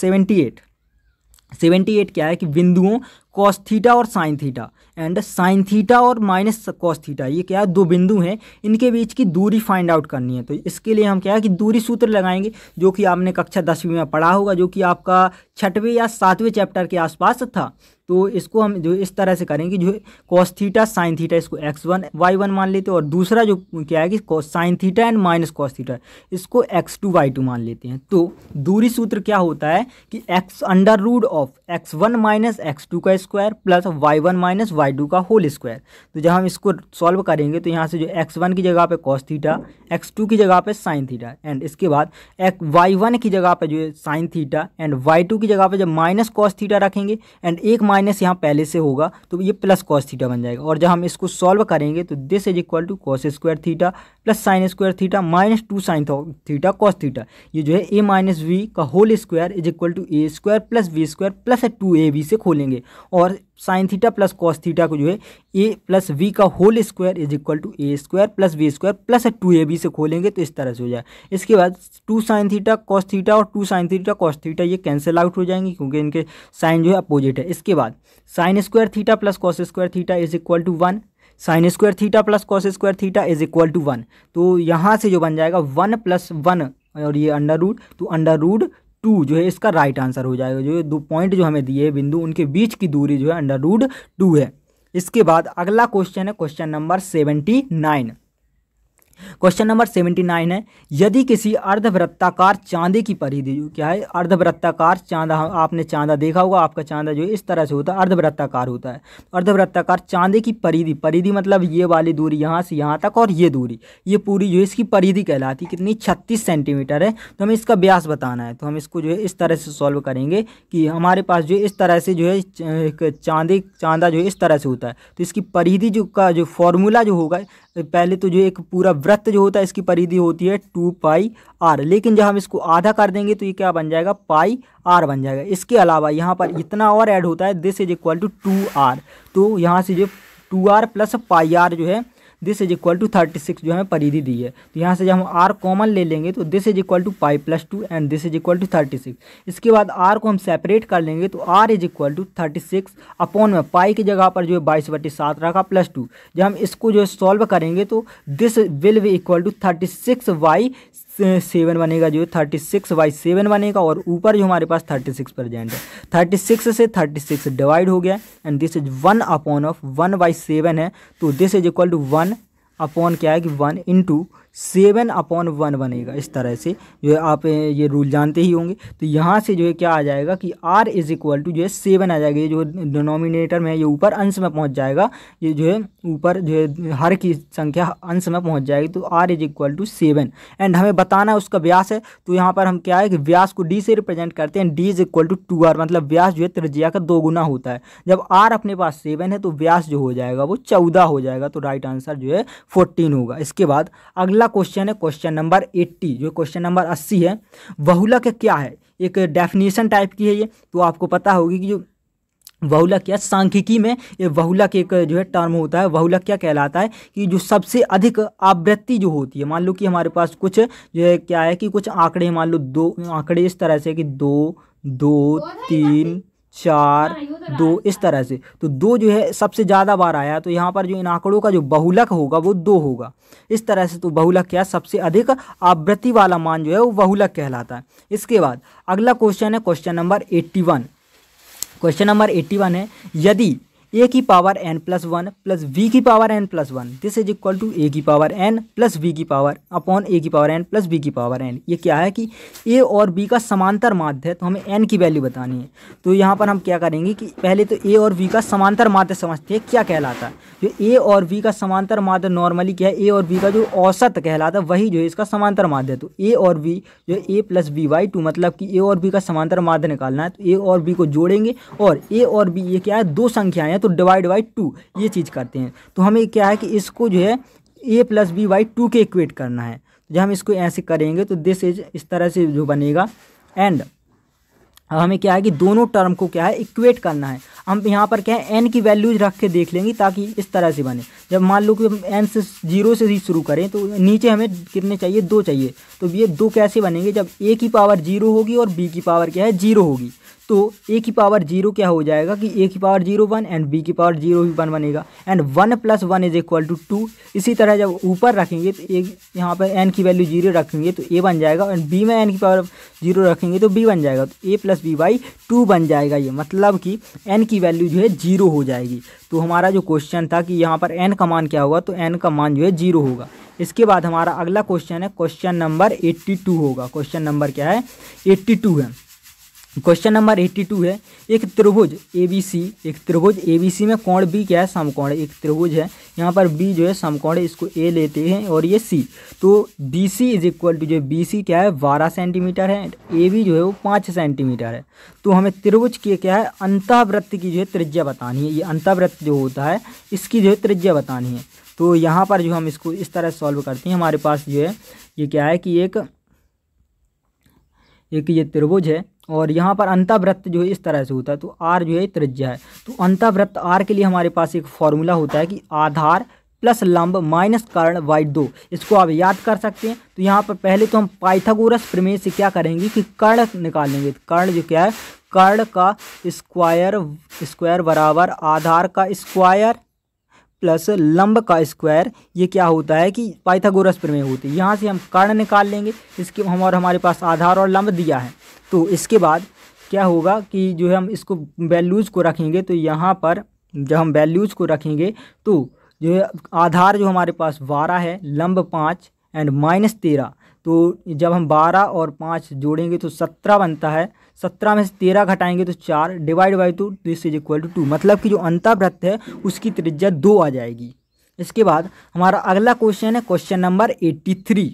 78 क्या है कि बिंदुओं कॉस थीटा और sine theta and sine theta और माइनस कॉस थीटा, ये क्या है दो बिंदु हैं, इनके बीच की दूरी फाइंड आउट करनी है। तो इसके लिए हम क्या है कि दूरी सूत्र लगाएंगे, जो कि आपने कक्षा 10वीं में पढ़ा होगा, जो कि आपका 6वें या 7वें चैप्टर के आसपास था। तो इसको हम जो इस तरह से करेंगे, जो कॉस थीटा साइन थीटा इसको x1 y1 मान लेते हैं, और दूसरा जो क्या है कि sine theta and minus cos theta इसको x2 y2 मान लेते हैं। तो दूरी सूत्र क्या होता है कि x under root of x1 minus x2 का square plus y1 minus y2 का होल स्क्वायर। तो जब हम इसको सॉल्व करेंगे तो यहाँ से जो x1 की जगह पे कॉस थीटा, x2 की जगह पे साइन थीटा, एंड इसके बाद y1 की जगह पे जो है साइन थीटा एंड y2 की जगह पे जब माइनस कॉस थीटा रखेंगे एंड एक माइनस यहाँ पहले से होगा तो ये प्लस कॉस थीटा बन जाएगा। और जब हम इसको सॉल्व करेंगे तो this is equal to cos square theta plus sine square theta minus 2 sine theta cos theta, ये जो है a माइनस वी का whole square is equal to a square plus v square plus 2ab से खोलेंगे, और sine theta plus cos theta को जो है a प्लस वी का whole square is equal to a square plus v square plus 2ab से खोलेंगे तो इस तरह से हो जाए। इसके बाद 2 साइन थीटा कॉस थीटा और 2 साइन थीटा कॉस थीटा ये कैंसिल आउट हो जाएंगे क्योंकि इनके साइन जो है अपोजिट है। इसके बाद sine square theta plus cos square theta is equal to 1, sine square theta plus cos square theta is equal to 1। तो यहाँ से जो बन जाएगा 1 प्लस 1 और ये अंडर रूट, तो अंडर रूट 2 जो है इसका राइट आंसर हो जाएगा। जो है दो पॉइंट जो हमें दिए बिंदु उनके बीच की दूरी जो है अंडर रूट 2 है। इसके बाद अगला क्वेश्चन है क्वेश्चन नंबर 79। क्वेश्चन नंबर 79 है, यदि किसी अर्धवृत्ताकार चांदी की परिधि, जो क्या है अर्धवृत्ताकार चांदा, आपने चांदा देखा होगा, आपका चांदा जो है इस तरह से होता है, अर्धवृत्ताकार होता है। अर्धवृत्ताकार चांदी की परिधि मतलब ये वाली दूरी यहाँ से यहाँ तक और ये दूरी, ये पूरी जो है इसकी परिधि कहलाती है। कितनी 36 सेंटीमीटर है। तो हमें इसका व्यास बताना है। तो हम इसको जो है इस तरह से सॉल्व करेंगे कि हमारे पास जो है इस तरह से जो है चांदा जो है इस तरह से होता है। तो इसकी परिधि जो का जो फॉर्मूला जो होगा, पहले तो जो एक पूरा वृत्त जो होता है इसकी परिधि होती है 2 पाई r, लेकिन जब हम इसको आधा कर देंगे तो ये क्या बन जाएगा पाई r बन जाएगा। इसके अलावा यहाँ पर इतना और ऐड होता है, this is equal to 2r। तो यहाँ से जो 2r प्लस पाई r जो है दिस इज इक्वल टू 36 जो हमें परिधि दी है। तो यहाँ से जब हम r कॉमन ले लेंगे तो this is equal to pi plus 2 and this is equal to 36। इसके बाद r को हम सेपरेट कर लेंगे तो r is equal to 36 upon में पाई की जगह पर जो है 22/7 रखा प्लस 2। जब हम इसको जो है सॉल्व करेंगे तो this will be equal to 36/7 बनेगा, जो है 36/7 बनेगा, और ऊपर जो हमारे पास 36 प्रेजेंट है। 36 से 36 डिवाइड हो गया and this is 1 upon of 1/7 है। तो this is equal to 1 upon क्या है कि 1 इंटू 7/1 बनेगा। इस तरह से जो है आप ये रूल जानते ही होंगे। तो यहाँ से जो है क्या आ जाएगा कि r इज इक्वल टू जो है 7 आ जाएगा। ये जो डिनोमिनेटर में है ये ऊपर अंश में पहुँच जाएगा, ये जो है ऊपर जो है हर की संख्या अंश में पहुँच जाएगी। तो r is equal to 7 and हमें बताना है उसका व्यास है। तो यहाँ पर हम क्या है कि व्यास को d से रिप्रेजेंट करते हैं। d is equal to 2r, मतलब व्यास जो है त्रिज्या का 2 गुना होता है। जब r अपने पास 7 है तो व्यास जो हो जाएगा वो 14 हो जाएगा। तो राइट आंसर जो है 14 होगा। इसके बाद अगला क्वेश्चन है क्वेश्चन नंबर 80, जो क्वेश्चन नंबर 80 है। बहुलक क्या है, एक डेफिनेशन टाइप की है ये। तो आपको पता होगी कि जो बहुलक क्या, सांख्यिकी में ये बहुलक एक जो है टर्म होता है। बहुलक क्या कहलाता है कि जो सबसे अधिक आवृत्ति जो होती है, मान लो कि हमारे पास कुछ जो है क्या है कि कुछ आंकड़े, मान लो 2 आंकड़े इस तरह से कि 2 2 3 4 2 इस तरह से। तो 2 जो है सबसे ज़्यादा बार आया, तो यहाँ पर जो इन आंकड़ों का जो बहुलक होगा वो 2 होगा। इस तरह से तो बहुलक क्या, सबसे अधिक आवृत्ति वाला मान जो है वो बहुलक कहलाता है। इसके बाद अगला क्वेश्चन है क्वेश्चन नंबर 81। क्वेश्चन नंबर 81 है, यदि a की power n plus 1 plus v की power n plus 1 this is equal to a की पावर n प्लस v की पावर अपॉन a की पावर n प्लस v की पावर n। ये क्या है कि a और b का समांतर माध्य है, तो हमें n की वैल्यू बतानी है। तो यहाँ पर हम क्या करेंगे कि पहले तो a और v का समांतर माध्य समझते हैं क्या कहलाता है। जो a और v का समांतर माध्य नॉर्मली क्या है, a और b का जो औसत कहलाता है वही जो है इसका समांतर माध्य है। तो a और v जो है a प्लस b/2, मतलब कि a और b का समांतर माध्य निकालना है। तो a और b को जोड़ेंगे और a और b ये क्या है, 2 संख्याएं हैं, तो डिवाइड बाई 2 ये चीज़ करते हैं। तो हमें क्या है कि इसको जो है a प्लस b/2 के इक्वेट करना है। जब हम इसको ऐसे करेंगे तो दिस इज इस तरह से जो बनेगा एंड अब हमें क्या है कि दोनों टर्म को क्या है इक्वेट करना है। हम यहाँ पर क्या है एन की वैल्यूज रख के देख लेंगे ताकि इस तरह से बने। जब मान लो कि हम एन से 0 से ही शुरू करें तो नीचे हमें कितने चाहिए, 2 चाहिए। तो ये 2 कैसे बनेंगे, जब ए की पावर 0 होगी और बी की पावर क्या है 0 होगी। तो ए की पावर 0 क्या हो जाएगा कि ए की पावर 0 1 एंड बी की पावर 0 भी 1 बनेगा एंड 1 + 1 = 2। इसी तरह जब ऊपर रखेंगे तो ए यहाँ पर एन की वैल्यू 0 रखेंगे तो ए बन जाएगा एंड बी में एन की पावर 0 रखेंगे तो बी बन जाएगा। तो a + b/2 बन जाएगा। ये मतलब कि n की वैल्यू जो है 0 हो जाएगी। तो हमारा जो क्वेश्चन था कि यहाँ पर n का मान क्या होगा, तो n का मान जो है 0 होगा। इसके बाद हमारा अगला क्वेश्चन है क्वेश्चन नंबर 82 होगा। क्वेश्चन नंबर क्या है 82 है। क्वेश्चन नंबर 82 है, एक त्रिभुज ABC में कोण B क्या है समकोण है। एक त्रिभुज है, यहाँ पर B जो है समकोण है, इसको A लेते हैं और ये C। तो BC = जो BC क्या है 12 सेंटीमीटर है, AB जो है वो 5 सेंटीमीटर है। तो हमें त्रिभुज की क्या है अंतःवृत्त की जो है त्रिज्या बतानी है। ये अंतःवृत्त जो होता है इसकी जो है त्रिज्या बतानी है। तो यहाँ पर जो हम इसको इस तरह सॉल्व करते हैं, हमारे पास जो है ये क्या है कि एक ये त्रिभुज है और यहाँ पर अंतःवृत्त जो है इस तरह से होता है। तो आर जो है त्रिज्या है। तो अंतःवृत्त आर के लिए हमारे पास एक फॉर्मूला होता है कि आधार प्लस लंब माइनस कर्ण/2। इसको आप याद कर सकते हैं। तो यहाँ पर पहले तो हम पाइथागोरस प्रमेय से क्या करेंगे कि कर्ण निकालेंगे। कर्ण जो क्या है, कर्ण का स्क्वायर बराबर आधार का स्क्वायर प्लस लंब का स्क्वायर। ये क्या होता है कि पाइथागोरस प्रमेय होती है। यहाँ से हम कर्ण निकाल लेंगे। इसके हमारे पास आधार और लंब दिया है। तो इसके बाद क्या होगा कि जो है हम इसको वैल्यूज़ को रखेंगे। तो यहाँ पर जब हम वैल्यूज़ को रखेंगे तो जो है आधार जो हमारे पास 12 है, लंब 5 एंड -13। तो जब हम 12 और 5 जोड़ेंगे तो 17 बनता है। 17 में से 13 घटाएंगे तो 4 /2 दिस = 2। मतलब कि जो अंतःवृत्त है उसकी त्रिज्या 2 आ जाएगी। इसके बाद हमारा अगला क्वेश्चन है क्वेश्चन नंबर 83।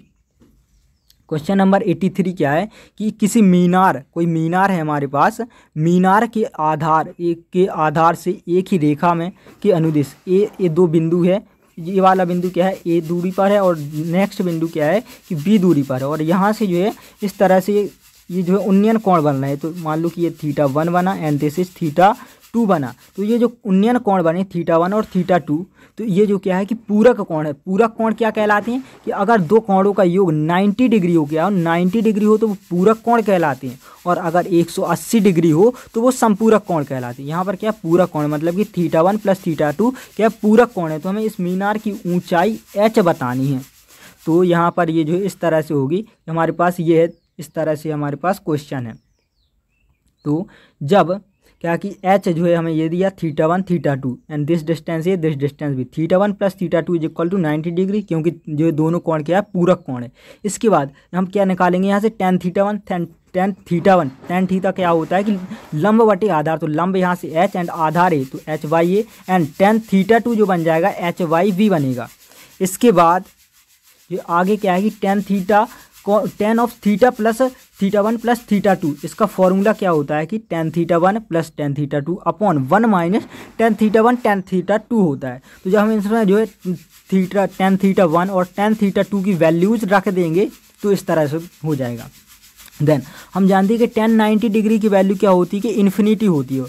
क्वेश्चन नंबर 83 क्या है कि किसी कोई मीनार है हमारे पास। मीनार के आधार से एक ही रेखा में के अनुदिश ये 2 बिंदु है। ये वाला बिंदु क्या है A दूरी पर है और नेक्स्ट बिंदु क्या है कि B दूरी पर है। और यहाँ से जो है इस तरह से ये जो है उन्नयन कोण बन रहा है। तो मान लो कि ये θ1 बना एंड दिस इज θ2 बना। तो ये जो उन्नयन कोण बने θ1 और θ2, तो ये जो क्या है कि पूरक कोण है। पूरक कोण क्या कहलाते हैं कि अगर 2 कोणों का योग 90 डिग्री हो गया, 90 डिग्री हो तो वो पूरक कोण कहलाते हैं। और अगर 180 डिग्री हो तो वो संपूरक कोण कहलाते हैं। यहाँ पर क्या पूरक कोण मतलब कि θ1 + θ2 क्या पूरक कोण है। तो हमें इस मीनार की ऊंचाई h बतानी है। तो यहाँ पर ये जो है इस तरह से होगी। हमारे पास ये है, इस तरह से हमारे पास क्वेश्चन है। तो जब क्या कि h जो है हमें ये दिया θ1 θ2 एंड दिस डिस्टेंस है, दिस डिस्टेंस भी θ1 + θ2 = 90 डिग्री, क्योंकि जो दोनों कोण क्या है पूरक कोण है। इसके बाद हम क्या निकालेंगे यहाँ से tan θ1 tan θ क्या होता है कि लंब बटे आधार। तो लंब यहाँ से h एंड आधार है तो h/a एंड tan θ2 जो बन जाएगा h/v बनेगा। इसके बाद ये आगे क्या है कि tan θ + θ1 + θ2 इसका फॉर्मूला क्या होता है कि tan θ1 + tan θ2 upon 1 - tan θ1 tan θ2 होता है। तो जब हम इसमें जो है tan θ1 और tan θ2 की वैल्यूज़ रख देंगे तो इस तरह से हो जाएगा। देन हम जानते हैं कि tan 90 डिग्री की वैल्यू क्या होती है कि इन्फिनिटी होती है।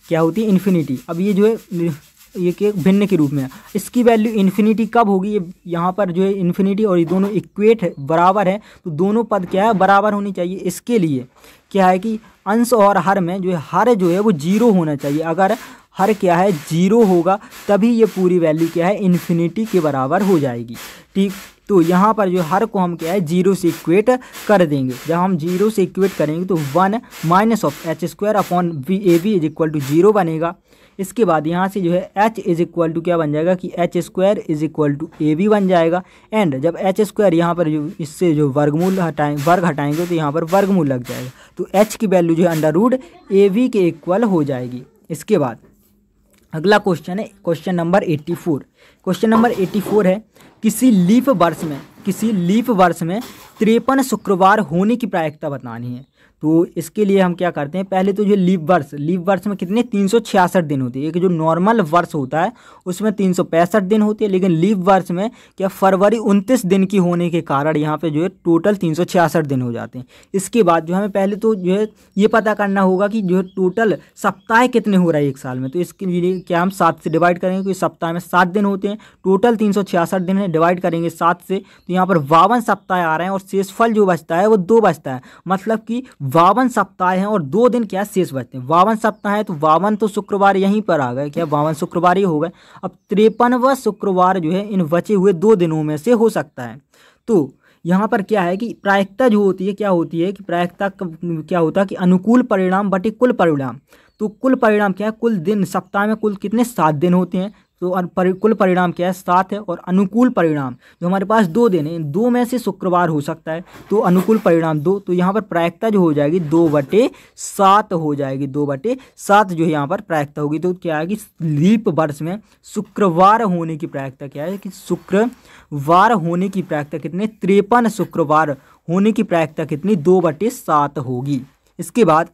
क्या होती है इन्फिनिटी। अब ये जो है ये के भिन्न के रूप में है। इसकी वैल्यू इन्फिनिटी कब होगी, ये यहाँ पर जो है इन्फिनिटी और ये दोनों इक्वेट है, बराबर है। तो दोनों पद क्या है बराबर होनी चाहिए। इसके लिए क्या है कि अंश और हर में जो है हर जो है वो 0 होना चाहिए। अगर हर क्या है 0 होगा तभी ये पूरी वैल्यू क्या है इन्फिनिटी के बराबर हो जाएगी। ठीक, तो यहाँ पर जो हर को हम क्या है 0 से इक्वेट कर देंगे। जब हम 0 से इक्वेट करेंगे तो 1 - h² अपॉन AB = 0 बनेगा। इसके बाद यहाँ से जो है h = क्या बन जाएगा कि h² = AB बन जाएगा। एंड जब h² यहाँ पर जो इससे जो वर्ग हटाएंगे तो यहाँ पर वर्गमूल लग जाएगा। तो h की वैल्यू जो है √AB के इक्वल हो जाएगी। इसके बाद अगला क्वेश्चन है क्वेश्चन नंबर 84। क्वेश्चन नंबर 84 है किसी लीप वर्ष में 53 शुक्रवार होने की प्रायिकता बतानी है। तो इसके लिए हम क्या करते हैं, पहले तो जो लीप वर्ष में कितने 366 दिन होते हैं। एक जो नॉर्मल वर्ष होता है उसमें 365 दिन होते हैं, लेकिन लीप वर्ष में क्या फरवरी 29 दिन की होने के कारण यहाँ पे जो है टोटल 366 दिन हो जाते हैं। इसके बाद जो हमें पहले तो जो है ये पता करना होगा कि जो है टोटल सप्ताह कितने हो रहा है एक साल में। तो इसके लिए क्या हम 7 से डिवाइड करेंगे, क्योंकि सप्ताह में 7 दिन होते हैं, टोटल 366 दिन है, डिवाइड करेंगे 7 से, तो यहाँ पर 52 सप्ताह आ रहे हैं और शेषफल जो बचता है वो 2 बचता है। मतलब कि 52 सप्ताह हैं और 2 दिन क्या शेष बचते हैं। 52 सप्ताह है तो 52 तो शुक्रवार यहीं पर आ गए, क्या 52 शुक्रवार ही हो गए। अब 53वां शुक्रवार जो है इन बचे हुए 2 दिनों में से हो सकता है। तो यहाँ पर क्या है कि प्रायिकता जो होती है क्या होती है कि प्रायिकता क्या होता है कि अनुकूल परिणाम बटे कुल परिणाम। तो कुल परिणाम क्या है, कुल दिन, सप्ताह में कुल कितने 7 दिन होते हैं, तो कुल परिणाम क्या है 7 है। और अनुकूल परिणाम जो हमारे पास 2 दिन है, इन 2 में से शुक्रवार हो सकता है, तो अनुकूल परिणाम 2। तो यहाँ पर प्रायिकता जो हो जाएगी 2/7 हो जाएगी, 2/7 जो है यहाँ पर प्रायिकता होगी। तो क्या है कि लीप वर्ष में शुक्रवार होने की प्रायिकता क्या है कि शुक्रवार होने की प्रायिकता कितने 53 शुक्रवार होने की प्रायिकता कितनी 2/7 होगी। इसके बाद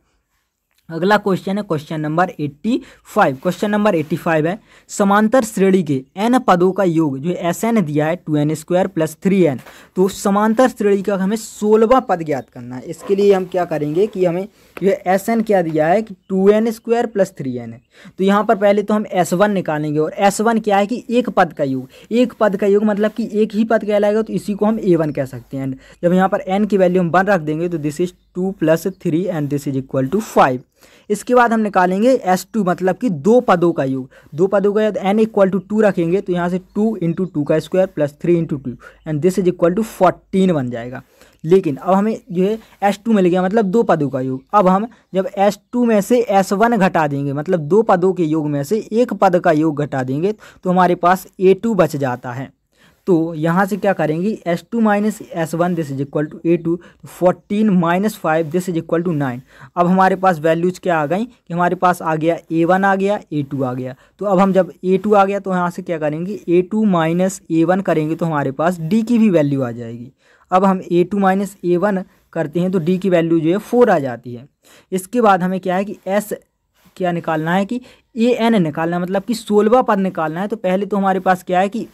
अगला क्वेश्चन है क्वेश्चन नंबर 85। क्वेश्चन नंबर 85 है समांतर श्रेणी के n पदों का योग जो Sn दिया है 2n² + 3n। तो समांतर श्रेणी का हमें 16वां पद ज्ञात करना है। इसके लिए हम क्या करेंगे कि हमें जो Sn क्या दिया है कि 2n² + 3n है। तो यहाँ पर पहले तो हम S1 निकालेंगे, और S1 क्या है कि एक पद का योग, एक पद का योग मतलब कि एक ही पद कहलाएगा, तो इसी को हम A1 कह सकते हैं। जब यहाँ पर n की वैल्यू हम 1 रख देंगे तो this is 2 + 3 and this is equal to 5। इसके बाद हम निकालेंगे S2 मतलब कि 2 पदों का योग, 2 पदों का योग n = 2 रखेंगे, तो यहाँ से 2 × 2 का square + 3 × 2 and this is equal to 14 बन जाएगा। लेकिन अब हमें जो है S2 मिल गया मतलब 2 पदों का योग। अब हम जब S2 में से S1 घटा देंगे, मतलब 2 पदों के योग में से एक पद का योग घटा देंगे, तो हमारे पास A2 बच जाता है। तो यहाँ से क्या करेंगे S2 - S1 this is equal to A2, 14 - 5 this is equal to 9। अब हमारे पास वैल्यूज क्या आ गई कि हमारे पास आ गया A1 आ गया, A2 आ गया। तो अब हम जब A2 आ गया तो यहाँ से क्या करेंगे A2 - A1 करेंगे तो हमारे पास D की भी वैल्यू आ जाएगी। अब हम A2 - A1 करते हैं तो D की वैल्यू जो है 4 आ जाती है। इसके बाद हमें क्या है कि S क्या निकालना है कि AN निकालना है, मतलब कि 16वां पद निकालना है। तो पहले तो हमारे पास क्या है कि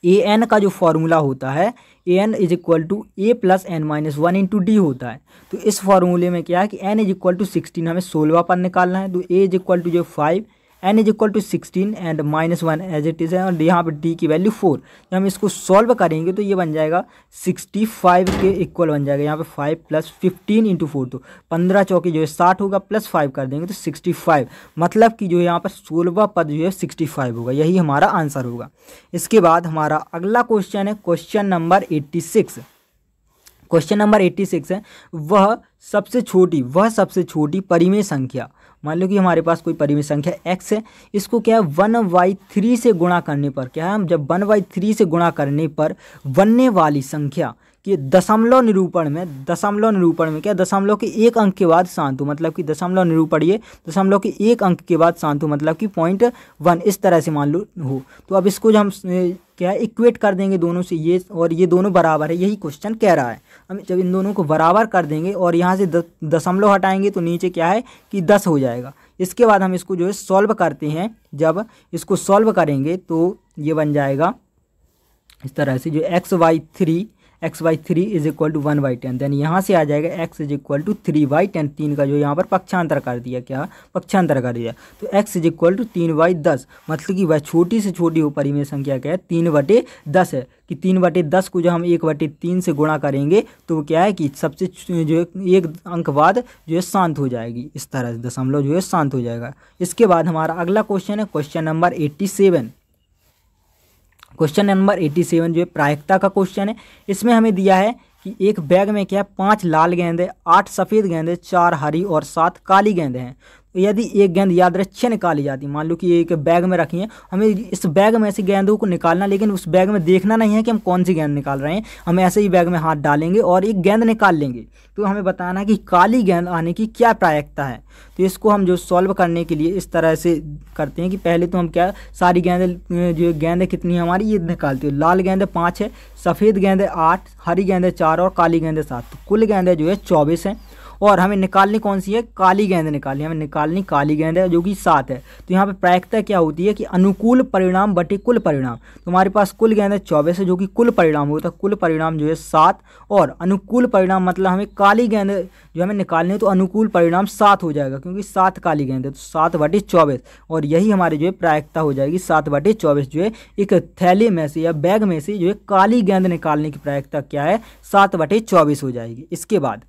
AN का जो फॉर्मूला होता है AN = A + n - 1 × D होता है। तो इस फॉर्मूले में क्या है कि n = 16 हमें 16वां पद निकालना है। तो A = जो 5, n = 16 and -1 as it is है, और यहाँ पर D की वैल्यू 4। जब हम इसको सॉल्व करेंगे तो ये बन जाएगा 65 के इक्वल बन जाएगा। यहाँ पे 5 + 15 × 4, तो 15 चौके जो है 60 होगा, +5 कर देंगे तो 65, मतलब कि जो है यहाँ पर 16वां पद जो है 65 होगा। यही हमारा आंसर होगा। इसके बाद हमारा अगला क्वेश्चन है क्वेश्चन नंबर 86। क्वेश्चन नंबर 86 है वह सबसे छोटी परिमेय संख्या, मान लो कि हमारे पास कोई परिमेय संख्या x है, इसको क्या है 1/3 से गुणा करने पर क्या है, हम जब 1/3 से गुणा करने पर बनने वाली संख्या कि दशमलव निरूपण में क्या दशमलव के 1 अंक के बाद शांत हो, मतलब कि दशमलव निरूपण ये दशमलव के 1 अंक के बाद शांत हो, मतलब कि 0.1 इस तरह से मान लो हो। तो अब इसको हम क्या है इक्वेट कर देंगे दोनों से, ये और ये दोनों बराबर है, यही क्वेश्चन कह रहा है। हम जब इन दोनों को बराबर कर देंगे और यहाँ से दशमलव हटाएंगे तो नीचे क्या है कि 10 हो जाएगा। इसके बाद हम इसको जो है सॉल्व करते हैं। जब इसको सॉल्व करेंगे तो ये बन जाएगा इस तरह से, जो x/3 = 1/10। देन यहाँ से आ जाएगा x = 3/10, 3 का जो यहाँ पर पक्षांतर कर दिया, क्या पक्षांतर कर दिया, तो x = 3/10, मतलब कि वह छोटी से छोटी परिमेय संख्या क्या है 3/10 है। कि 3/10 को जो हम 1/3 से गुणा करेंगे तो क्या है कि सबसे जो है 1 अंक बाद जो है शांत हो जाएगी, इस तरह से दशमलव जो है शांत हो जाएगा। इसके बाद हमारा अगला क्वेश्चन है क्वेश्चन नंबर 87। क्वेश्चन नंबर 87 जो है प्रायिकता का क्वेश्चन है। इसमें हमें दिया है कि एक बैग में क्या है 5 लाल गेंदे, 8 सफ़ेद गेंदे, 4 हरी और 7 काली गेंदे हैं। तो यदि एक गेंद यादृच्छिक निकाली जाती है, मान लो कि एक बैग में रखी है, हमें इस बैग में से गेंदों को निकालना, लेकिन उस बैग में देखना नहीं है कि हम कौन सी गेंद निकाल रहे हैं, हम ऐसे ही बैग में हाथ डालेंगे और एक गेंद निकाल लेंगे। तो हमें बताना है कि काली गेंद आने की क्या प्रायिकता है। तो इसको हम जो सॉल्व करने के लिए इस तरह से करते हैं कि पहले तो हम क्या सारी गेंदें जो गेंदें कितनी है हमारी ये निकालते हो। लाल गेंदें 5 है, सफ़ेद गेंदें 8, हरी गेंदें 4 और काली गेंदें 7, तो कुल गेंदें जो है 24 हैं। और हमें निकालनी कौन सी है, काली गेंद निकालनी, हमें निकालनी काली गेंद है जो कि 7 है। तो यहाँ पे प्रायिकता क्या होती है कि अनुकूल परिणाम बटे कुल परिणाम। तो हमारे पास कुल गेंद है 24 है जो कि कुल परिणाम होता है, कुल परिणाम जो है 7 और अनुकूल परिणाम मतलब हमें काली गेंद जो हमें निकालनी है तो अनुकूल परिणाम 7 हो जाएगा क्योंकि 7 काली गेंद है, तो 7/24 और यही हमारी जो है प्रायिकता हो जाएगी। 7/24 जो है एक थैले में से या बैग में से जो है काली गेंद निकालने की प्रायिकता क्या है, 7/24 हो जाएगी। इसके बाद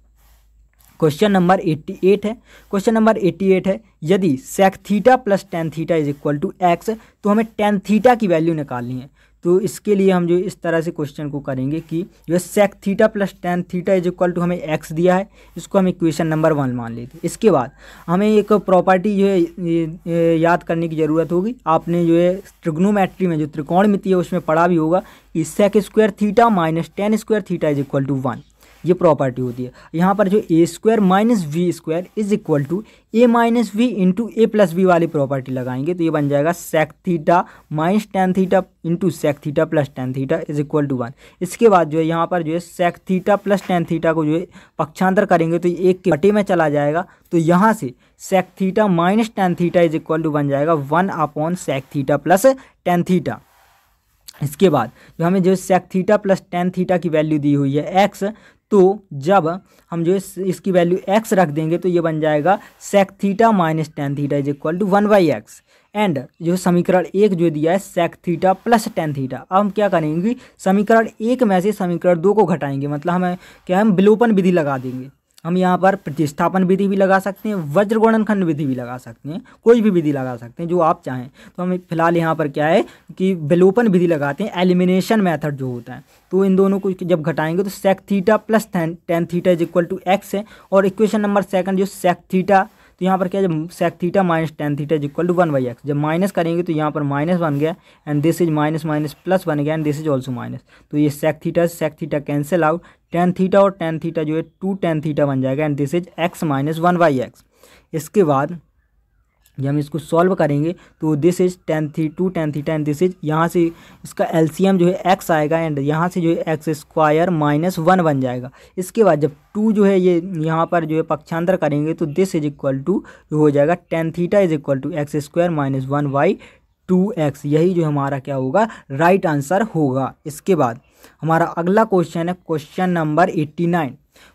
क्वेश्चन नंबर 88 है। क्वेश्चन नंबर 88 है, यदि sec theta plus tan theta is equal to x, तो हमें टेन थीटा की वैल्यू निकालनी है। तो इसके लिए हम जो इस तरह से क्वेश्चन को करेंगे कि जो sec theta plus tan theta is equal to हमें एक्स दिया है, इसको हम इक्वेशन नंबर 1 मान लेते हैं। इसके बाद हमें एक प्रॉपर्टी जो है याद करने की ज़रूरत होगी। आपने जो है ट्रिग्नोमेट्री में जो त्रिकोणमिति है उसमें पढ़ा भी होगा कि sec square theta minus tan square theta is equal to 1, ये प्रॉपर्टी होती है। यहाँ पर जो A square minus B square is equal to A minus B into A plus B वाली प्रॉपर्टी लगाएंगे तो ये बन जाएगा sec theta minus tan theta into sec theta plus tan theta is equal to 1। इसके बाद जो है यहाँ पर जो है sec theta plus tan theta को जो है पक्षांतर करेंगे तो ये 1 के बटे में चला जाएगा, तो यहाँ से sec theta minus tan theta is equal to बन जाएगा 1 sec theta plus tan theta. इसके बाद जो हमें जो sec theta plus tan theta की वैल्यू दी हुई है एक्स, तो जब हम जो इसकी वैल्यू x रख देंगे तो ये बन जाएगा sec theta minus tan theta is equal to 1/x। And जो समीकरण 1 जो दिया है sec theta plus tan theta, अब हम क्या करेंगे, समीकरण 1 में से समीकरण 2 को घटाएंगे, मतलब हमें क्या है, हम विलोपन विधि लगा देंगे। हम यहाँ पर प्रतिस्थापन विधि भी लगा सकते हैं, वज्र गुणनखंड विधि भी लगा सकते हैं, कोई भी विधि लगा सकते हैं जो आप चाहें। तो हम फिलहाल यहाँ पर क्या है कि विलोपन विधि लगाते हैं, एलिमिनेशन मेथड जो होता है। तो इन दोनों को जब घटाएंगे तो sec theta plus tan theta is equal to x है। और इक्वेशन नंबर 2 जो सेक थीटा, तो यहाँ पर क्या, जब sec theta minus tan theta is equal to 1/x, जब माइनस करेंगे तो यहाँ पर माइनस बन गया and this is minus minus plus बन गया and this is also minus. तो ये sec theta cancel out, tan theta और टेन थीटा जो है 2 टेन थीटा बन जाएगा and this is x minus 1/x। इसके बाद जब हम इसको सॉल्व करेंगे तो this is 2 tan theta and this is, यहाँ से इसका एलसीएम जो है x आएगा एंड यहाँ से जो है एक्स स्क्वायर माइनस 1 बन जाएगा। इसके बाद जब 2 जो है ये यहाँ पर जो है पक्षांतर करेंगे तो दिस इज इक्वल टू हो जाएगा tan theta is equal to x square minus 1/2x। यही जो हमारा क्या होगा, राइट आंसर होगा। इसके बाद हमारा अगला क्वेश्चन है क्वेश्चन नंबर 89।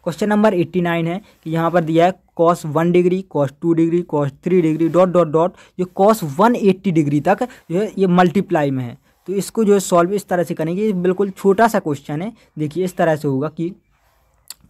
क्वेश्चन नंबर 89 है कि यहाँ पर दिया है cos 1 degree, cos 2 degree, cos 3 degree dot dot dot जो cos 180 डिग्री तक जो है ये मल्टीप्लाई में है। तो इसको जो है सॉल्व इस तरह से करेंगे, बिल्कुल छोटा सा क्वेश्चन है। देखिए इस तरह से होगा कि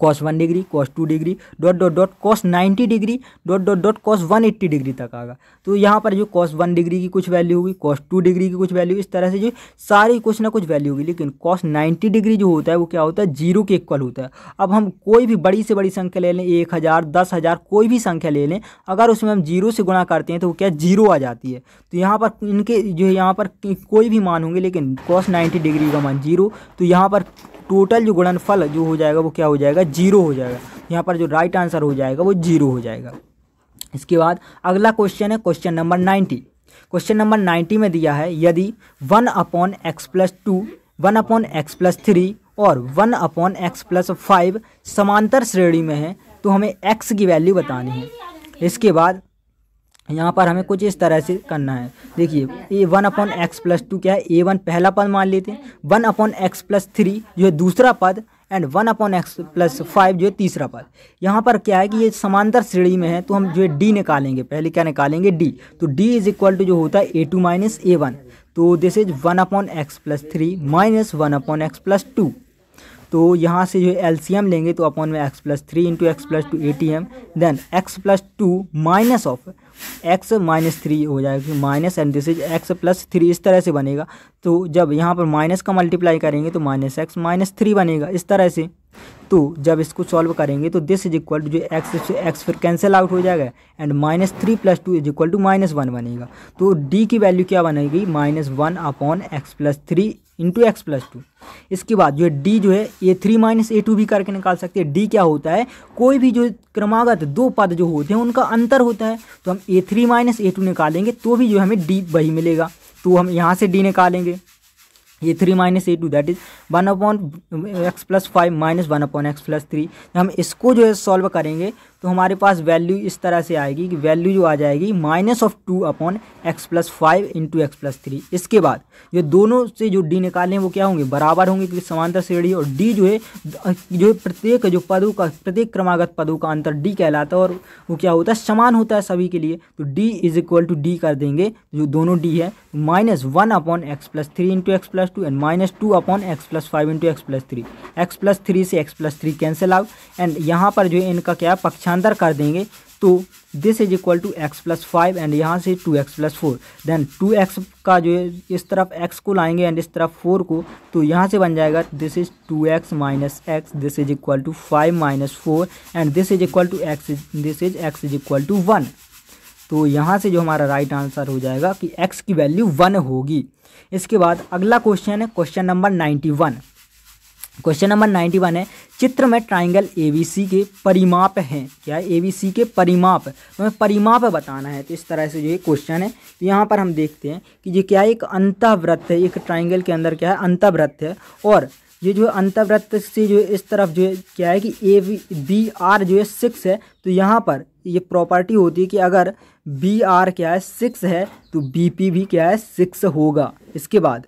cos 1 degree, cos 2 degree dot dot dot cos 90 degree dot dot dot cos 180 degree तक आएगा। तो यहाँ पर जो cos 1 डिग्री की कुछ वैल्यू होगी, cos 2 डिग्री की कुछ वैल्यू, इस तरह से जो सारी कुछ ना कुछ वैल्यू होगी। लेकिन cos 90 डिग्री जो होता है वो क्या होता है, 0 के इक्वल होता है। अब हम कोई भी बड़ी से बड़ी संख्या ले लें, 1000 10,000 कोई भी संख्या ले लें, अगर उसमें हम 0 से गुणा करते हैं तो वो क्या 0 आ जाती है। तो यहाँ पर इनके जो है यहाँ पर कोई भी मान होंगे लेकिन cos 90 डिग्री का मान 0, तो यहाँ पर टोटल जो गुणनफल जो हो जाएगा वो क्या हो जाएगा, 0 हो जाएगा। यहाँ पर जो राइट आंसर हो जाएगा वो 0 हो जाएगा। इसके बाद अगला क्वेश्चन है क्वेश्चन नंबर 90। क्वेश्चन नंबर 90 में दिया है यदि 1/x + 2, 1/x + 3 और 1/x + 5 समांतर श्रेणी में है तो हमें x की वैल्यू बतानी है। इसके बाद यहाँ पर हमें कुछ इस तरह से करना है। देखिए ये 1/x + 2 क्या है, a1 पहला पद मान लेते हैं, 1/x + 3 जो है दूसरा पद एंड 1/x + 5 जो है तीसरा पद। यहाँ पर क्या है कि ये समांतर श्रेणी में है तो हम जो है d निकालेंगे। पहले क्या निकालेंगे, d। तो d इज इक्वल टू जो होता है a2 - a1, तो this is 1/x + 3 minus 1/x + 2। तो यहाँ से जो है एलसीएम लेंगे तो अपॉन में x + 3 into x + 2 ATM, then x + 2 minus of x - 3 हो जाएगा minus and this is x + 3, इस तरह से बनेगा। तो जब यहाँ पर माइनस का मल्टीप्लाई करेंगे तो -x - 3 बनेगा इस तरह से। तो जब इसको सॉल्व करेंगे तो दिस इज इक्वल टू जो x से x फिर कैंसिल आउट हो जाएगा एंड -3 + 2 इज इक्वल टू -1 बनेगा। तो d की वैल्यू क्या बनेगी, -1/x + 3 इंटू x + 2। इसके बाद जो है d जो है a3 - a2 भी करके निकाल सकते हैं। d क्या होता है, कोई भी जो क्रमागत दो पद जो होते हैं उनका अंतर होता है। तो हम a3 - a2 निकालेंगे तो भी जो हमें d वही मिलेगा। तो हम यहाँ से d निकालेंगे, a3 - a2 that is 1/x + 5 minus 1/x + 3। हम इसको जो है सॉल्व करेंगे तो हमारे पास वैल्यू इस तरह से आएगी कि वैल्यू जो आ जाएगी -2/x+5 × x+3। इसके बाद ये दोनों से जो डी निकालें वो क्या होंगे, बराबर होंगे क्योंकि समांतर श्रेणी, और डी जो है प्रत्येक जो पदों का, प्रत्येक क्रमागत पदों का अंतर डी कहलाता है और वो क्या होता है, समान होता है सभी के लिए। तो d = d कर देंगे, जो दोनों d है, -1/x+3 × x+2 and -2/x+5 × x+3। x+3 से x+3 कैंसिल आउट एंड यहाँ पर जो है इनका क्या है, पक्षांतर कर देंगे। तो दिस = x+5 एंड यहाँ से 2x+4। देन 2x का जो है इस तरफ x को लाएंगे एंड इस तरफ 4 को, तो यहाँ से बन जाएगा this is 2x - x, this = 5 - 4 and this = x = 1। तो यहाँ से जो हमारा राइट आंसर हो जाएगा कि x की वैल्यू 1 होगी। इसके बाद अगला क्वेश्चन है क्वेश्चन नंबर 91। क्वेश्चन नंबर 91 है, चित्र में ट्राइंगल ABC के परिमाप हैं। क्या है, ABC के परिमाप, तो हमें परिमाप बताना है। तो इस तरह से जो ये क्वेश्चन है, तो यहाँ पर हम देखते हैं कि ये क्या है, एक अंतःवृत्त है, एक ट्राइंगल के अंदर क्या है, अंतःवृत्त है। और ये जो है अंतःवृत्त से जो इस तरफ जो है क्या है कि BR जो है 6 है। तो यहाँ पर ये प्रॉपर्टी होती है कि अगर BR क्या है 6 है तो BP भी क्या है 6 होगा। इसके बाद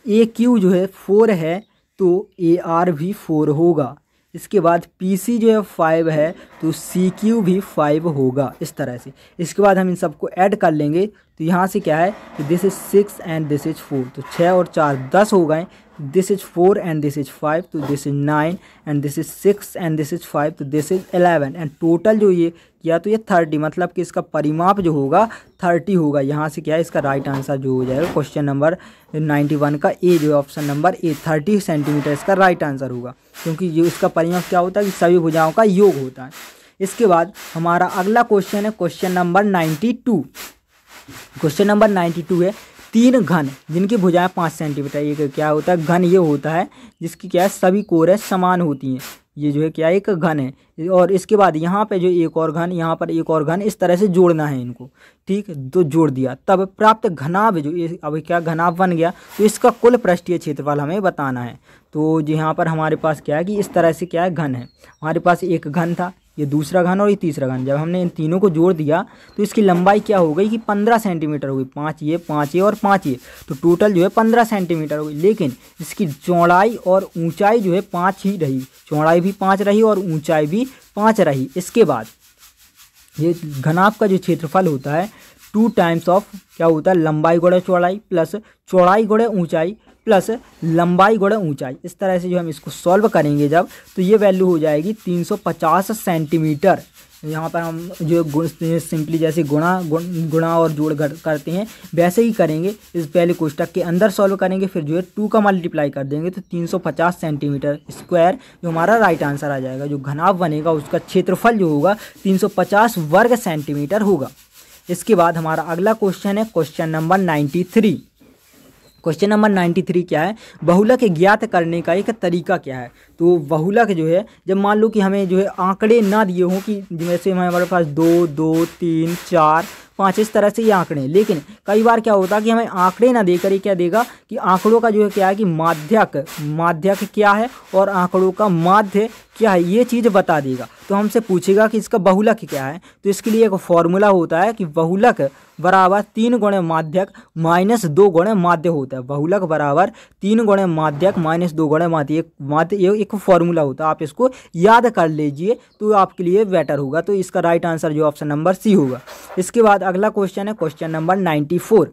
AQ जो है 4 है तो AR भी 4 होगा। इसके बाद PC जो है 5 है तो CQ भी 5 होगा, इस तरह से। इसके बाद हम इन सबको ऐड कर लेंगे, तो यहाँ से क्या है कि this is 6 and this is 4, तो 6 और 4 10 हो गए। This is 4 and this is 5, तो this is 9 and this is 6 and this is 5, तो दिस इज 11 एंड टोटल जो ये किया तो ये 30, मतलब कि इसका परिमाप जो होगा 30 होगा। यहाँ से क्या है, इसका राइट आंसर जो हो जाएगा क्वेश्चन नंबर 91 का ए, जो है ऑप्शन नंबर ए, 30 सेंटीमीटर इसका राइट आंसर होगा, क्योंकि जो इसका परिमाप क्या होता है कि सभी भुजाओं का योग होता है। इसके बाद हमारा अगला क्वेश्चन है क्वेश्चन नंबर 92। क्वेश्चन नंबर 92 है, 3 घन जिनकी भुजाएं 5 सेंटीमीटर, ये क्या होता है, घन ये होता है जिसकी क्या है सभी कोरें समान होती हैं। ये जो है क्या एक घन है। और इसके बाद यहाँ पे जो एक और घन, यहाँ पर एक और घन, इस तरह से जोड़ना है इनको, ठीक है। तो जोड़ दिया, तब प्राप्त घनाभ जो ये अब क्या घनाभ बन गया, तो इसका कुल पृष्ठीय क्षेत्रफल हमें बताना है। तो जो यहाँ पर हमारे पास क्या है कि इस तरह से क्या है घन है, हमारे पास एक घन था, ये दूसरा घन और ये तीसरा घन। जब हमने इन तीनों को जोड़ दिया तो इसकी लंबाई क्या हो गई कि 15 सेंटीमीटर हो गई, 5 ये 5 ये और 5 ये, तो टोटल जो है 15 सेंटीमीटर हो गई। लेकिन इसकी चौड़ाई और ऊंचाई जो है 5 ही रही, चौड़ाई भी 5 रही और ऊंचाई भी 5 रही। इसके बाद ये घनाभ का जो क्षेत्रफल होता है 2 टाइम्स ऑफ क्या होता है, लंबाई गुणा चौड़ाई प्लस चौड़ाई गुणा ऊंचाई प्लस लंबाई गुणा ऊंचाई। इस तरह से जो हम इसको सॉल्व करेंगे जब, तो ये वैल्यू हो जाएगी 350 सेंटीमीटर। यहाँ पर हम जो सिंपली जैसे गुणा और जोड़ करते हैं वैसे ही करेंगे, इस पहले कोष्टक के अंदर सॉल्व करेंगे, फिर जो है 2 का मल्टीप्लाई कर देंगे, तो 350 सेंटीमीटर स्क्वायर जो हमारा राइट आंसर आ जाएगा। जो घनाभ बनेगा उसका क्षेत्रफल जो होगा 350 वर्ग सेंटीमीटर होगा। इसके बाद हमारा अगला क्वेश्चन है क्वेश्चन नंबर 93। क्वेश्चन नंबर 93 क्या है, बहुलक ज्ञात करने का एक तरीका क्या है। तो बहुलक जो है, जब मान लो कि हमें जो है आंकड़े ना दिए हों, कि जैसे हमारे पास 2, 2, 3, 4, 5 इस तरह से ये आंकड़े, लेकिन कई बार क्या होता है कि हमें आंकड़े ना देकर ये क्या देगा कि आंकड़ों का जो है क्या है कि माध्यक क्या है और आंकड़ों का माध्य क्या है, ये चीज़ बता देगा। तो हमसे पूछेगा कि इसका बहुलक क्या है, तो इसके लिए एक फॉर्मूला होता है कि बहुलक बराबर 3 गुणे माध्यक माइनस 2 गुणे माध्य होता है। बहुलक बराबर 3 गुणे माध्यक माइनस 2 गुणे माध्य, एक फॉर्मूला होता है, आप इसको याद कर लीजिए तो आपके लिए बेटर होगा। तो इसका राइट आंसर जो ऑप्शन नंबर सी होगा। इसके बाद अगला क्वेश्चन है क्वेश्चन नंबर 94।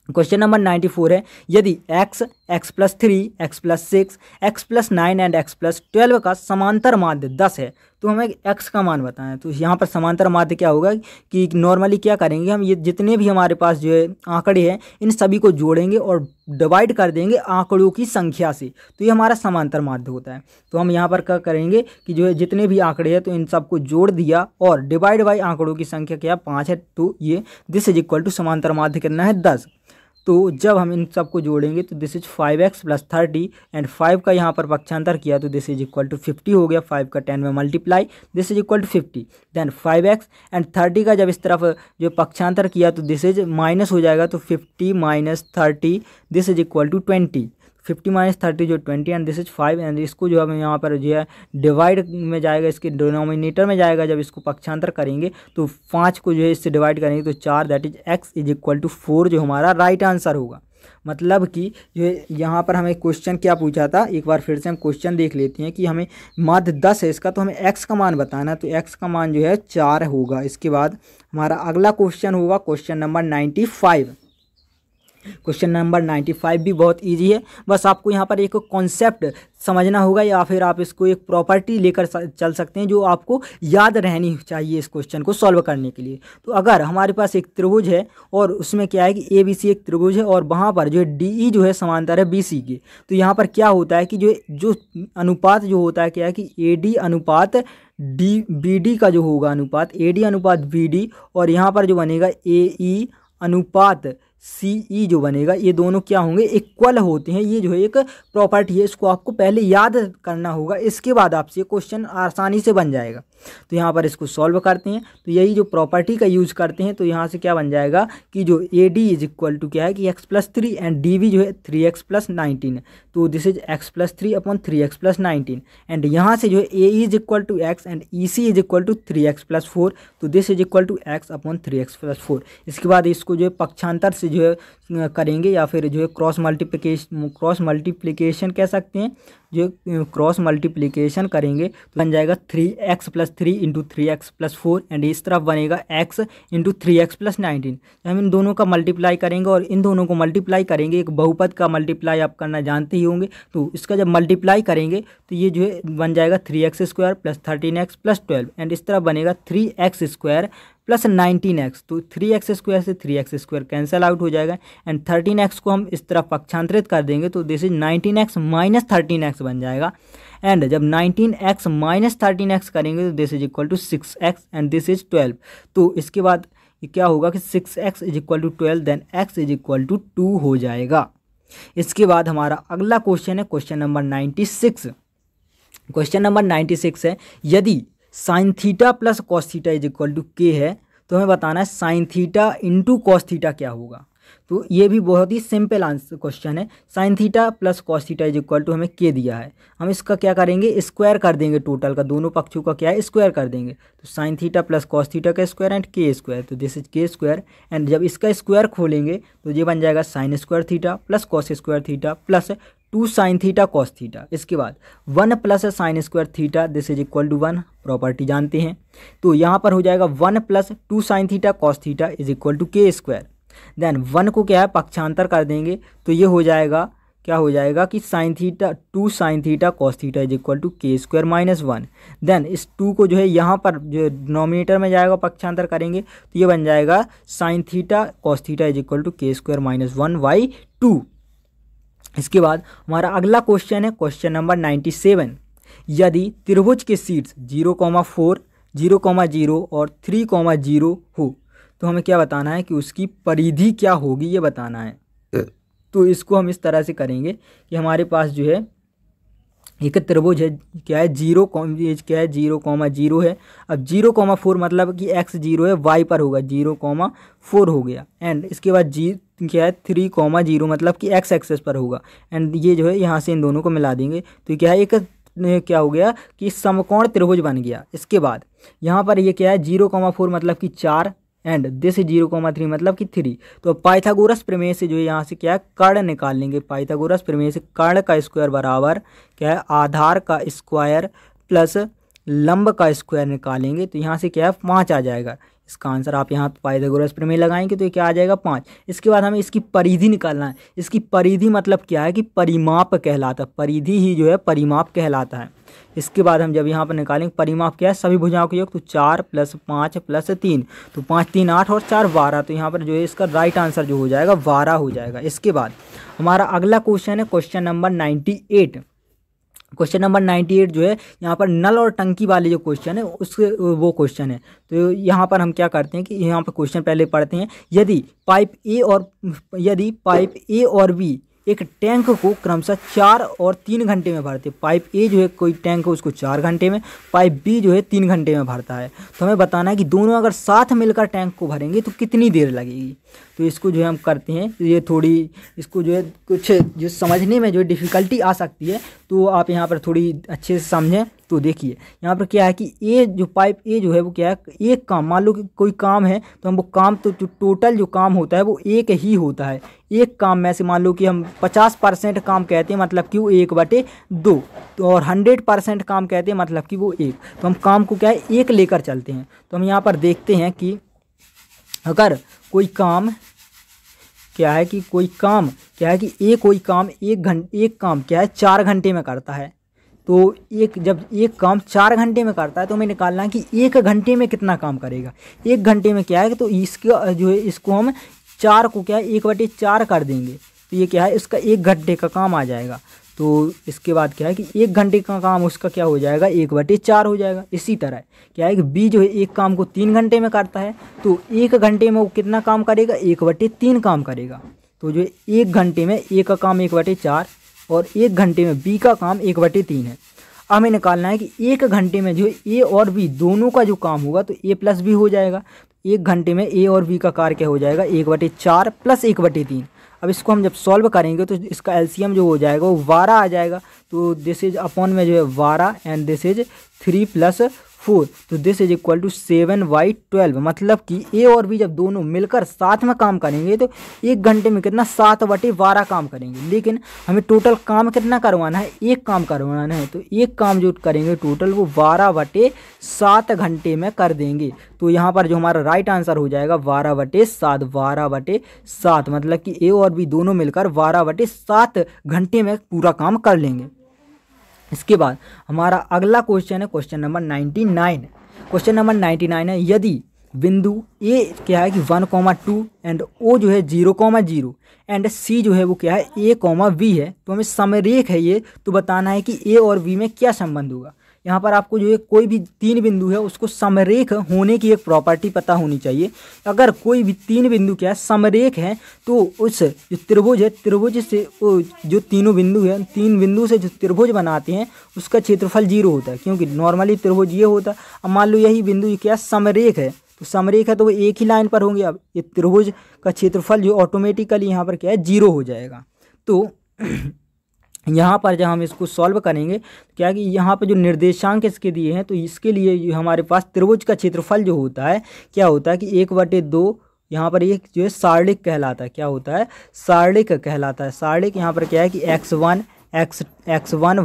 क्वेश्चन नंबर 94 है, यदि x, x+3, x+6, x+9 and x+12 का समांतर माध्य 10 है तो हमें x का मान बताना है। तो यहाँ पर समांतर माध्य क्या होगा कि नॉर्मली क्या करेंगे हम, ये जितने भी हमारे पास जो है आंकड़े हैं इन सभी को जोड़ेंगे और डिवाइड कर देंगे आंकड़ों की संख्या से, तो ये हमारा समांतर माध्य होता है। तो हम यहाँ पर क्या करेंगे कि जो है जितने भी आंकड़े हैं तो इन सबको जोड़ दिया और डिवाइड बाई आंकड़ों की संख्या क्या 5 है, तो ये दिस इज इक्वल टू समांतर माध्य कितना है 10। तो जब हम इन सबको जोड़ेंगे तो दिस इज 5x + 30 एंड 5 का यहाँ पर पक्षांतर किया तो दिस इज इक्वल टू 50 हो गया, 5 का 10 में multiply, this is equal to 50। Then 5x and 30 का जब इस तरफ जो पक्षांतर किया तो दिस इज माइनस हो जाएगा, तो 50 - 30 this is equal to 20। 50 minus 30 जो 20 एंड दिस इज 5 एंड इसको जो हम यहाँ पर जो है डिवाइड में जाएगा, इसके डिनोमिनेटर में जाएगा। जब इसको पक्षांतर करेंगे तो 5 को जो है इससे डिवाइड करेंगे तो 4 that is x is equal to 4 जो हमारा राइट आंसर होगा। मतलब कि जो यहाँ पर हमें क्वेश्चन क्या पूछा था, एक बार फिर से हम क्वेश्चन देख लेते हैं कि हमें माध्य 10 है इसका, तो हमें x का मान बताना, तो x का मान जो है 4 होगा। इसके बाद हमारा अगला क्वेश्चन होगा क्वेश्चन नंबर 95। क्वेश्चन नंबर 95 भी बहुत इजी है, बस आपको यहाँ पर एक कॉन्सेप्ट समझना होगा या फिर आप इसको एक प्रॉपर्टी लेकर चल सकते हैं जो आपको याद रहनी चाहिए इस क्वेश्चन को सॉल्व करने के लिए। तो अगर हमारे पास एक त्रिभुज है और उसमें क्या है कि ए बी सी एक त्रिभुज है और वहाँ पर जो है डी ई जो है समांतर है बी सी के, तो यहाँ पर क्या होता है कि जो अनुपात जो होता है क्या है कि ए डी अनुपात डी बी डी का जो होगा अनुपात ए डी अनुपात बी डी, और यहाँ पर जो बनेगा ए ई अनुपात सी ई जो बनेगा, ये दोनों क्या होंगे इक्वल होते हैं। ये जो है एक प्रॉपर्टी है, इसको आपको पहले याद करना होगा, इसके बाद आपसे क्वेश्चन आसानी से बन जाएगा। तो यहाँ पर इसको सॉल्व करते हैं तो यही जो प्रॉपर्टी का यूज करते हैं, तो यहाँ से क्या बन जाएगा कि जो A D is equal to क्या है कि x+3 एंड डी वी जो है 3x+19, तो this is x+3 upon 3x+19 and यहाँ से जो है A is equal to x and E C is equal to 3x+4, तो this is equal to x upon 3x+4। इसके बाद इसको जो है पक्षांतर से जो है करेंगे या फिर जो है क्रॉस मल्टीप्लिकेशन कह सकते हैं, जो क्रॉस मल्टीप्लिकेशन करेंगे तो बन जाएगा 3x+3 इंटू 3x+4 एंड इस तरफ बनेगा x इंटू 3x+19। हम इन दोनों का मल्टीप्लाई करेंगे और इन दोनों को मल्टीप्लाई करेंगे, एक बहुपद का मल्टीप्लाई आप करना जानते ही होंगे, तो इसका जब मल्टीप्लाई करेंगे तो ये जो है बन जाएगा 3x² + 13x + 12 एंड इस तरफ बनेगा 3x² + 19x, तो 3x² से 3x² कैंसिल आउट हो जाएगा एंड 13x को हम इस तरफ पक्षांतरित कर देंगे तो this is 19x minus 13x बन जाएगा एंड जब 19x माइनस 13x करेंगे तो this is equal to 6x and this is 12। तो इसके बाद क्या होगा कि 6x is equal to 12 then x is equal to 2 हो जाएगा। इसके बाद हमारा अगला क्वेश्चन है क्वेश्चन नंबर 96। क्वेश्चन नंबर 96 है यदि sine theta plus cos theta is equal to k है तो हमें बताना है sine theta into cos theta क्या होगा। तो ये भी बहुत ही सिंपल आंसर क्वेश्चन है। Sine theta plus cos theta is equal to हमें के दिया है, हम इसका क्या करेंगे स्क्वायर कर देंगे, टोटल का दोनों पक्षों का क्या है स्क्वायर कर देंगे, तो sine theta plus cos theta का स्क्वायर एंड के स्क्वायर, तो this is k square and जब इसका स्क्वायर खोलेंगे तो ये बन जाएगा sine square theta plus cos square theta plus 2 sine theta cos theta. इसके बाद 1 plus sine square theta this is equal to 1, property जानते हैं, तो यहाँ पर हो जाएगा 1 plus 2 sine theta cos theta is equal to k square. Then 1 को क्या है पक्षांतर कर देंगे तो ये हो जाएगा क्या हो जाएगा कि sine theta 2 sine theta cos theta is equal to k square minus 1। Then इस 2 को जो है यहाँ पर जो डिनोमिनेटर में जाएगा पक्षांतर करेंगे तो ये बन जाएगा sine theta cos theta is equal to k square minus 1/2। इसके बाद हमारा अगला क्वेश्चन है क्वेश्चन नंबर 97। यदि त्रिभुज के शीर्ष 0,4, 0,0 और 3,0 हो तो हमें क्या बताना है कि उसकी परिधि क्या होगी, ये बताना है। तो इसको हम इस तरह से करेंगे कि हमारे पास जो है एक त्रिभुज है क्या है 0,0 है। अब 0,4 मतलब कि x 0 है y पर होगा 0,4 हो गया एंड इसके बाद क्या है 3,0 मतलब कि x एक्सेस पर होगा एंड ये जो है यहाँ से इन दोनों को मिला देंगे तो क्या है एक क्या हो गया कि समकोण त्रिभुज बन गया। इसके बाद यहाँ पर ये क्या है 0,4 मतलब कि 4 एंड दिस 0,3 मतलब कि 3। तो पाइथागोरस प्रमेय से जो है यहाँ से क्या है कर्ण निकाल लेंगे। पाइथागोरस प्रमेय से कर्ण का स्क्वायर बराबर क्या है आधार का स्क्वायर प्लस लंब का स्क्वायर निकालेंगे तो यहाँ से क्या है 5 आ जाएगा। इसका आंसर आप यहाँ पाइथागोरस प्रमेय लगाएंगे तो ये क्या आ जाएगा 5। इसके बाद हमें इसकी परिधि निकालना है। इसकी परिधि मतलब क्या है कि परिमाप कहलाता है, परिधि ही जो है परिमाप कहलाता है। इसके बाद हम जब यहाँ पर निकालेंगे परिमाप क्या है सभी भुजाओं के योग, तो 4 + 5 + 3 तो 5 3 8 और 4 12, तो यहाँ पर जो है इसका राइट आंसर जो हो जाएगा 12 हो जाएगा। इसके बाद हमारा अगला क्वेश्चन है क्वेश्चन नंबर 98। क्वेश्चन नंबर 98 जो है यहाँ पर नल और टंकी वाले जो क्वेश्चन है उसके वो क्वेश्चन है। तो यहाँ पर हम क्या करते हैं कि यहाँ पर क्वेश्चन पहले पढ़ते हैं। यदि पाइप ए और बी एक टैंक को क्रमशः 4 और 3 घंटे में भरते, पाइप ए जो है कोई टैंक है उसको 4 घंटे में, पाइप बी जो है 3 घंटे में भरता है, तो हमें बताना है कि दोनों अगर साथ मिलकर टैंक को भरेंगे तो कितनी देर लगेगी। तो इसको जो है हम करते हैं। तो ये थोड़ी इसको जो है कुछ जो समझने में जो डिफ़िकल्टी आ सकती है, तो आप यहाँ पर थोड़ी अच्छे से समझें। तो देखिए यहाँ पर क्या है कि ए जो पाइप ए जो है वो क्या है, एक काम, मान लो कि कोई काम है तो हम वो काम तो जो टोटल जो काम होता है वो एक ही होता है। एक काम में से मान लो कि हम 50% काम कहते हैं, मतलब कि वो 1/2, तो और 100% काम कहते हैं मतलब कि वो 1। तो हम काम को क्या है एक लेकर चलते हैं। तो हम यहाँ पर देखते हैं कि अगर कोई काम क्या है कि कोई काम क्या है कि कोई काम एक काम क्या है 4 घंटे में करता है। तो जब एक काम 4 घंटे में करता है तो हमें निकालना है कि 1 घंटे में कितना काम करेगा। 1 घंटे में क्या है कि तो इसका जो है इसको हम 4 को क्या है 1/4 कर देंगे, तो ये क्या है इसका 1 घंटे का काम आ जाएगा। तो इसके बाद क्या है कि 1 घंटे का काम उसका क्या हो जाएगा 1/4 हो जाएगा। इसी तरह क्या है कि बी जो है एक काम को 3 घंटे में करता है, तो 1 घंटे में वो कितना काम करेगा 1/3 काम करेगा। तो जो 1 घंटे में ए का काम 1/4 और 1 घंटे में बी का काम 1/3 है। अब हमें निकालना है कि 1 घंटे में जो ए और बी दोनों का जो काम होगा तो ए प्लस बी हो जाएगा। 1 घंटे में ए और बी का कार्य क्या हो जाएगा 1/4 प्लस 1/3। अब इसको हम जब सॉल्व करेंगे तो इसका एलसीएम जो हो जाएगा वो 12 आ जाएगा। तो दिस इज अपॉन में जो है 12 एंड दिस इज 3 + 4, तो दिस इज इक्वल टू 7/12। मतलब कि ए और बी जब दोनों मिलकर साथ में काम करेंगे तो 1 घंटे में कितना 7/12 काम करेंगे। लेकिन हमें टोटल काम कितना करवाना है, एक काम करवाना है। तो एक काम जो करेंगे टोटल वो 12/7 घंटे में कर देंगे। तो यहाँ पर जो हमारा राइट आंसर हो जाएगा 12/7, 12/7 मतलब कि ए और बी दोनों मिलकर 12/7 घंटे में पूरा काम कर लेंगे। इसके बाद हमारा अगला क्वेश्चन है क्वेश्चन नंबर 99। क्वेश्चन नंबर 99 है, यदि बिंदु ए क्या है कि 1,2 एंड ओ जो है 0,0 एंड सी जो है वो क्या है A, B है, तो हमें समरेख है ये, तो बताना है कि ए और बी में क्या संबंध होगा। यहाँ पर आपको जो है कोई भी 3 बिंदु है उसको समरेख होने की एक प्रॉपर्टी पता होनी चाहिए। अगर कोई भी 3 बिंदु क्या है समरेख है तो उस जो त्रिभुज है, त्रिभुज से जो तीनों बिंदु है 3 बिंदु से जो त्रिभुज बनाते हैं उसका क्षेत्रफल 0 होता है, क्योंकि नॉर्मली त्रिभुज ये होता है। अब मान लो यही बिंदु क्या समरेख है, तो समरेख है तो वो एक ही लाइन पर होंगे। अब ये त्रिभुज का क्षेत्रफल जो ऑटोमेटिकली यहाँ पर क्या है 0 हो जाएगा। तो यहाँ पर जब हम इसको सॉल्व करेंगे क्या कि यहाँ पर जो निर्देशांक इसके दिए हैं, तो इसके लिए हमारे पास त्रिभुज का क्षेत्रफल जो होता है क्या होता है कि 1/2 यहाँ पर एक जो है सारणिक कहलाता है। क्या होता है सारणिक कहलाता है। सारणिक यहाँ पर क्या है कि x1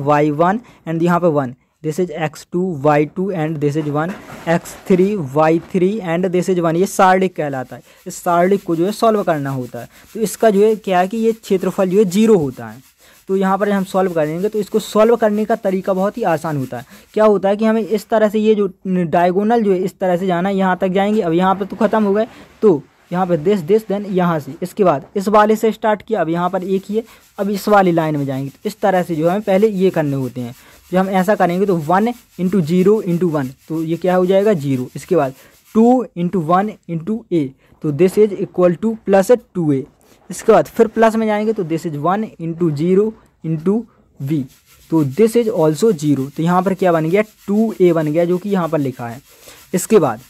y1 एंड यहाँ पर 1, this is x2 y2 and this is 1 x3 y3 and this is 1। ये सारणिक कहलाता है। इस सारणिक को जो है सॉल्व करना होता है। तो इसका जो है क्या है कि ये क्षेत्रफल जो है 0 होता है। तो यहाँ पर हम सॉल्व करेंगे तो इसको सॉल्व करने का तरीका बहुत ही आसान होता है। क्या होता है कि हमें इस तरह से ये जो डायगोनल जो है इस तरह से जाना है, यहाँ तक जाएंगे। अब यहाँ पर तो ख़त्म हो गए, तो यहाँ पर दिस देन यहाँ से, इसके बाद इस वाले से स्टार्ट किया। अब यहाँ पर एक ही है, अब इस वाली लाइन में जाएंगे। तो इस तरह से जो हमें पहले ये करने होते हैं। जब हम ऐसा करेंगे तो 1 × 0 × 1, तो ये क्या हो जाएगा 0। इसके बाद 2 × 1 × a, तो this is equal to +2a। इसके बाद फिर प्लस में जाएंगे तो दिस इज 1 × 0 × v, तो दिस इज ऑल्सो 0। तो यहाँ पर क्या बन गया 2a बन गया, जो कि यहाँ पर लिखा है। इसके बाद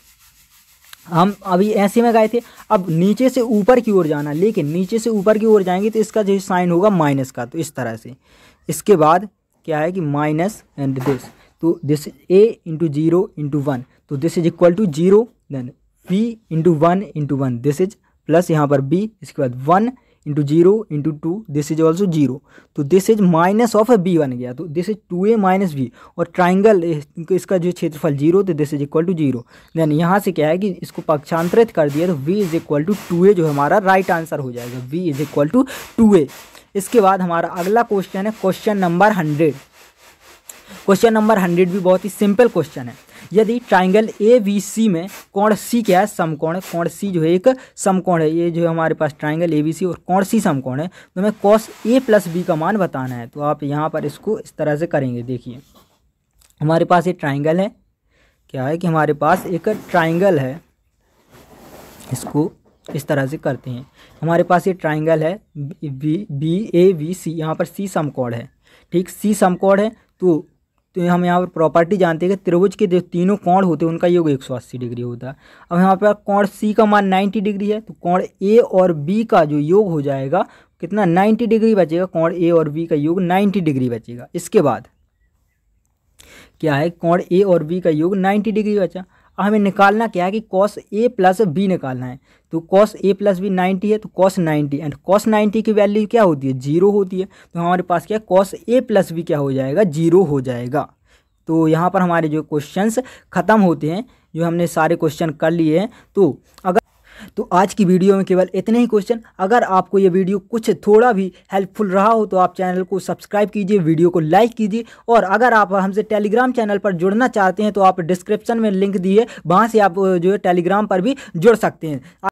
हम अभी ऐसे में गए थे, अब नीचे से ऊपर की ओर जाना, लेकिन नीचे से ऊपर की ओर जाएंगे तो इसका जो साइन होगा माइनस का, तो इस तरह से। इसके बाद क्या है कि माइनस एंड दिस, तो दिस a × 0 × 1, तो this is equal to 0। Then v × 1 × 1, this is plus यहाँ पर b। इसके बाद 1 × 0 × 2, दिस इज ऑल्सो 0, तो this is minus of b बन गया। तो दिस इज 2a - v, और ट्राइंगल इसका जो क्षेत्रफल 0, तो this is equal to 0। Then यहाँ से क्या है कि इसको पक्षांतरित कर दिया तो v is equal to 2a जो हमारा राइट आंसर हो जाएगा। v is equal to 2a। इसके बाद हमारा अगला क्वेश्चन है क्वेश्चन नंबर 100। क्वेश्चन नंबर 100 भी बहुत ही सिंपल क्वेश्चन है। यदि ट्राइंगल ABC में कोण C क्या है समकोण है, कोण C जो है एक समकोण है। ये जो है हमारे पास ट्राइंगल ABC और कोण C समकोण है, तो हमें cos A + B का मान बताना है। तो आप यहाँ पर इसको इस तरह से करेंगे। देखिए हमारे पास ये ट्राइंगल है, क्या है कि हमारे पास एक ट्राइंगल है, इसको इस तरह से करते हैं। हमारे पास ये ट्राइंगल है BABC, यहाँ पर C समकोण है, ठीक, C समकोण है। तो तो हम यहाँ पर प्रॉपर्टी जानते हैं कि त्रिभुज के जो तीनों कोण होते हैं उनका योग 180 डिग्री होता है। अब यहाँ पर कोण सी का मान 90 डिग्री है, तो कोण ए और बी का जो योग हो जाएगा कितना, 90 डिग्री बचेगा। कोण ए और बी का योग 90 डिग्री बचेगा। इसके बाद क्या है, कोण ए और बी का योग 90 डिग्री बचा। अब हमें निकालना क्या है कि कॉस ए प्लस बी निकालना है। तो कॉस ए प्लस बी 90 है, तो कॉस 90 एंड कॉस 90 की वैल्यू क्या होती है, 0 होती है। तो हमारे पास क्या है, कॉस ए प्लस बी क्या हो जाएगा, 0 हो जाएगा। तो यहाँ पर हमारे जो क्वेश्चंस ख़त्म होते हैं, जो हमने सारे क्वेश्चन कर लिए हैं। तो आज की वीडियो में केवल इतने ही क्वेश्चन। अगर आपको ये वीडियो कुछ थोड़ा भी हेल्पफुल रहा हो तो आप चैनल को सब्सक्राइब कीजिए, वीडियो को लाइक कीजिए, और अगर आप हमसे टेलीग्राम चैनल पर जुड़ना चाहते हैं तो आप डिस्क्रिप्शन में लिंक दिए, वहाँ से आप जो है टेलीग्राम पर भी जुड़ सकते हैं।